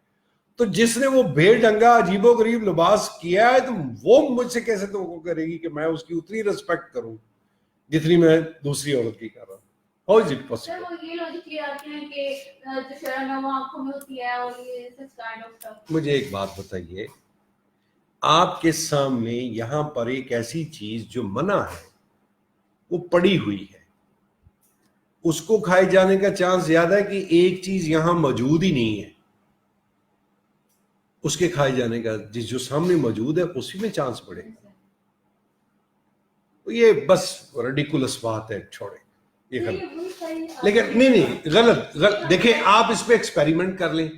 تو جس نے وہ بے ڈنگا عجیب و غریب لباس کیا ہے تو وہ مجھ سے کیسے توقع کرے گی کہ میں اس کی اتنی ریسپیکٹ کروں جتنی میں دوسری عورت کی کر رہا ہوں. How is it sir possible? وہ یہ لاجک لے آتے ہیں کہ جو شرم ہے وہ آنکھوں میں ہوتی ہے اور یہ such kind of stuff. مجھے ایک بات بتائیے، آپ کے سامنے یہاں پر ایک ایسی چیز جو منع ہے وہ پڑی ہوئی ہے، اس کو کھائے جانے کا چانس زیادہ ہے کہ ایک چیز یہاں موجود ہی نہیں ہے اس کے کھائے جانے کا. جس جو سامنے موجود ہے اسی میں چانس پڑے گا. یہ بس ریڈیکولس بات ہے، چھوڑے یہ غلط. لیکن نہیں غلط. دیکھیں آپ اس پہ ایکسپیریمنٹ کر لیں،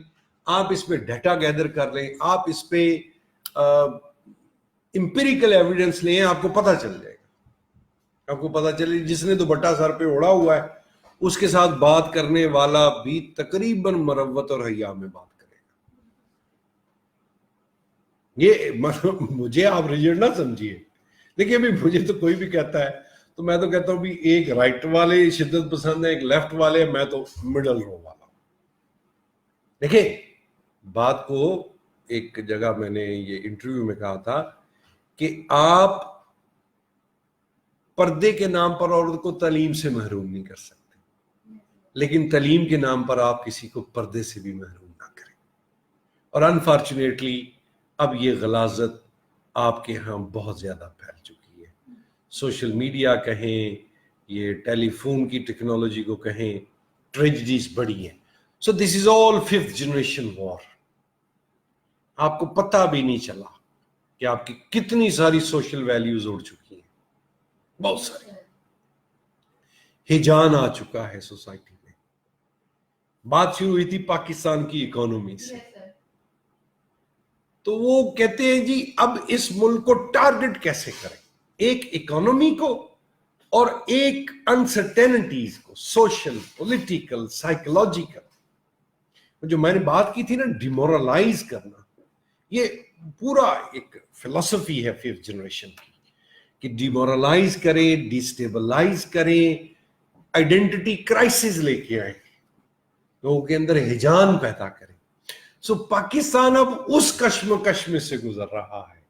آپ اس پہ ڈیٹا گیدر کر لیں، آپ اس پہ امپیریکل ایویڈنس لیں، آپ کو پتہ چل جائے گا. آپ کو پتہ چلے جس نے دوپٹہ سر پہ اوڑا ہوا ہے اس کے ساتھ بات کرنے والا بھی تقریباً مروت اور حیا میں بات کرے گا. یہ مجھے آپ ریجنڈ نہ سمجھیے. دیکھیے ابھی مجھے تو کوئی بھی کہتا ہے تو میں تو کہتا ہوں بھی ایک رائٹ والے شدت پسند ہے، ایک لیفٹ والے، میں تو مڈل رو والا ہوں. دیکھیں بات کو ایک جگہ میں نے یہ انٹرویو میں کہا تھا کہ آپ پردے کے نام پر عورت کو تعلیم سے محروم نہیں کر سکتے، لیکن تعلیم کے نام پر آپ کسی کو پردے سے بھی محروم نہ کریں. اور انفارچونیٹلی اب یہ غلاظت آپ کے ہاں بہت زیادہ پھیل چکی ہے. سوشل میڈیا کہیں، یہ ٹیلی فون کی ٹیکنالوجی کو کہیں، ٹریجڈیز بڑی ہیں. سو دس از آل 5th جنریشن وار. آپ کو پتہ بھی نہیں چلا کہ آپ کی کتنی ساری سوشل ویلیوز اڑ چکی ہیں، بہت ساری. ہجان آ چکا ہے سوسائٹی میں. بات شروع ہوئی تھی پاکستان کی اکانومی سے، تو وہ کہتے ہیں جی اب اس ملک کو ٹارگٹ کیسے کریں، ایک اکانومی کو اور ایک انسرٹینٹیز کو، سوشل، پولیٹیکل، سائیکولوجیکل. جو میں نے بات کی تھی نا ڈیمورلائز کرنا، یہ پورا ایک فلسفی ہے 5th جنریشن کی کہ ڈیمورلائز کریں، ڈیسٹیبلائز کریں، آئیڈینٹی کرائسس لے کے آئیں، لوگوں کے اندر ہجان پیدا کریں. سو پاکستان اب اس کشمکش میں سے گزر رہا ہے.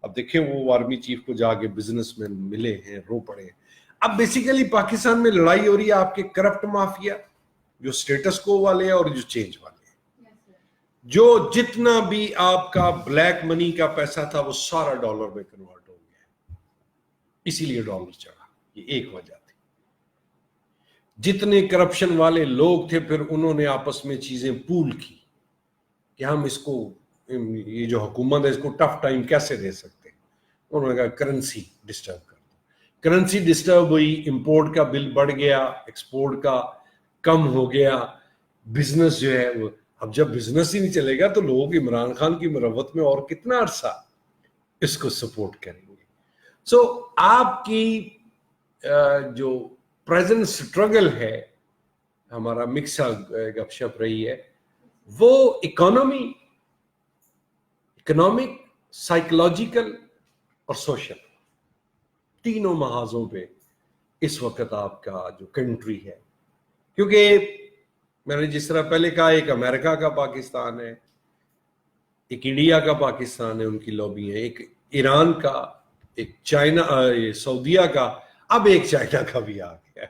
اب دیکھیں وہ آرمی چیف کو جا کے بزنس مین ملے ہیں، رو پڑے ہیں. اب بیسیکلی پاکستان میں لڑائی ہو رہی ہے آپ کے کرپٹ مافیا جو سٹیٹس کو والے ہیں اور جو چینج والے ہیں. جو جتنا بھی آپ کا بلیک منی کا پیسہ تھا وہ سارا ڈالر میں کنورٹ ہو گیا، اسی لیے ڈالر چڑھا. یہ ایک وجہ تھی. جتنے کرپشن والے لوگ تھے پھر انہوں نے آپس میں چیزیں پول کی کہ ہم اس کو، یہ جو حکومت ہے اس کو ٹف ٹائم کیسے دے سکتے ہیں. انہوں نے کہا کرنسی ڈسٹرب کر دو. کرنسی ڈسٹرب ہوئی، امپورٹ کا بل بڑھ گیا، ایکسپورٹ کا کم ہو گیا. بزنس جو ہے وہ، اب جب بزنس ہی نہیں چلے گا تو لوگ عمران خان کی مروت میں اور کتنا عرصہ اس کو سپورٹ کریں گے. سو آپ کی جو پریزنٹ سٹرگل ہے، ہمارا مکسا گپ شپ رہی ہے، وہ اکنامک، سائیکولوجیکل اور سوشل، تینوں محاذوں پہ اس وقت آپ کا جو کنٹری ہے. کیونکہ میں نے جس طرح پہلے کہا ایک امریکہ کا پاکستان ہے، ایک انڈیا کا پاکستان ہے، ان کی لابی ہے، ایک ایران کا، ایک چائنا، سعودیہ کا، اب ایک چائنا کا بھی آ گیا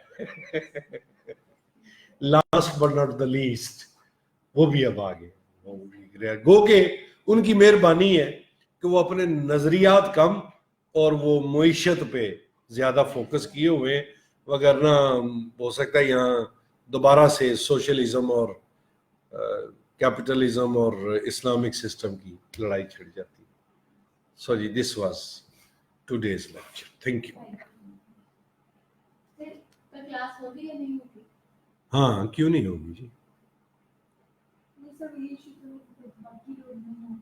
last but not the least, وہ بھی اب آگے. گو کہ ان کی مہربانی ہے کہ وہ اپنے نظریات کم اور وہ معیشت پہ زیادہ فوکس کیے ہوئے ہیں، وگرنہ ہو سکتا ہے یہاں دوبارہ سے سوشلزم اور کیپٹلزم اور اسلامک سسٹم کی لڑائی چھڑ جاتی. سو جی this was today's lecture. Thank you. پھر کلاس ہوگی یا نہیں ہوگی؟ ہاں کیوں نہیں ہوگی جی. یہ سب ایشو تو باقی لوگ نہیں ہیں.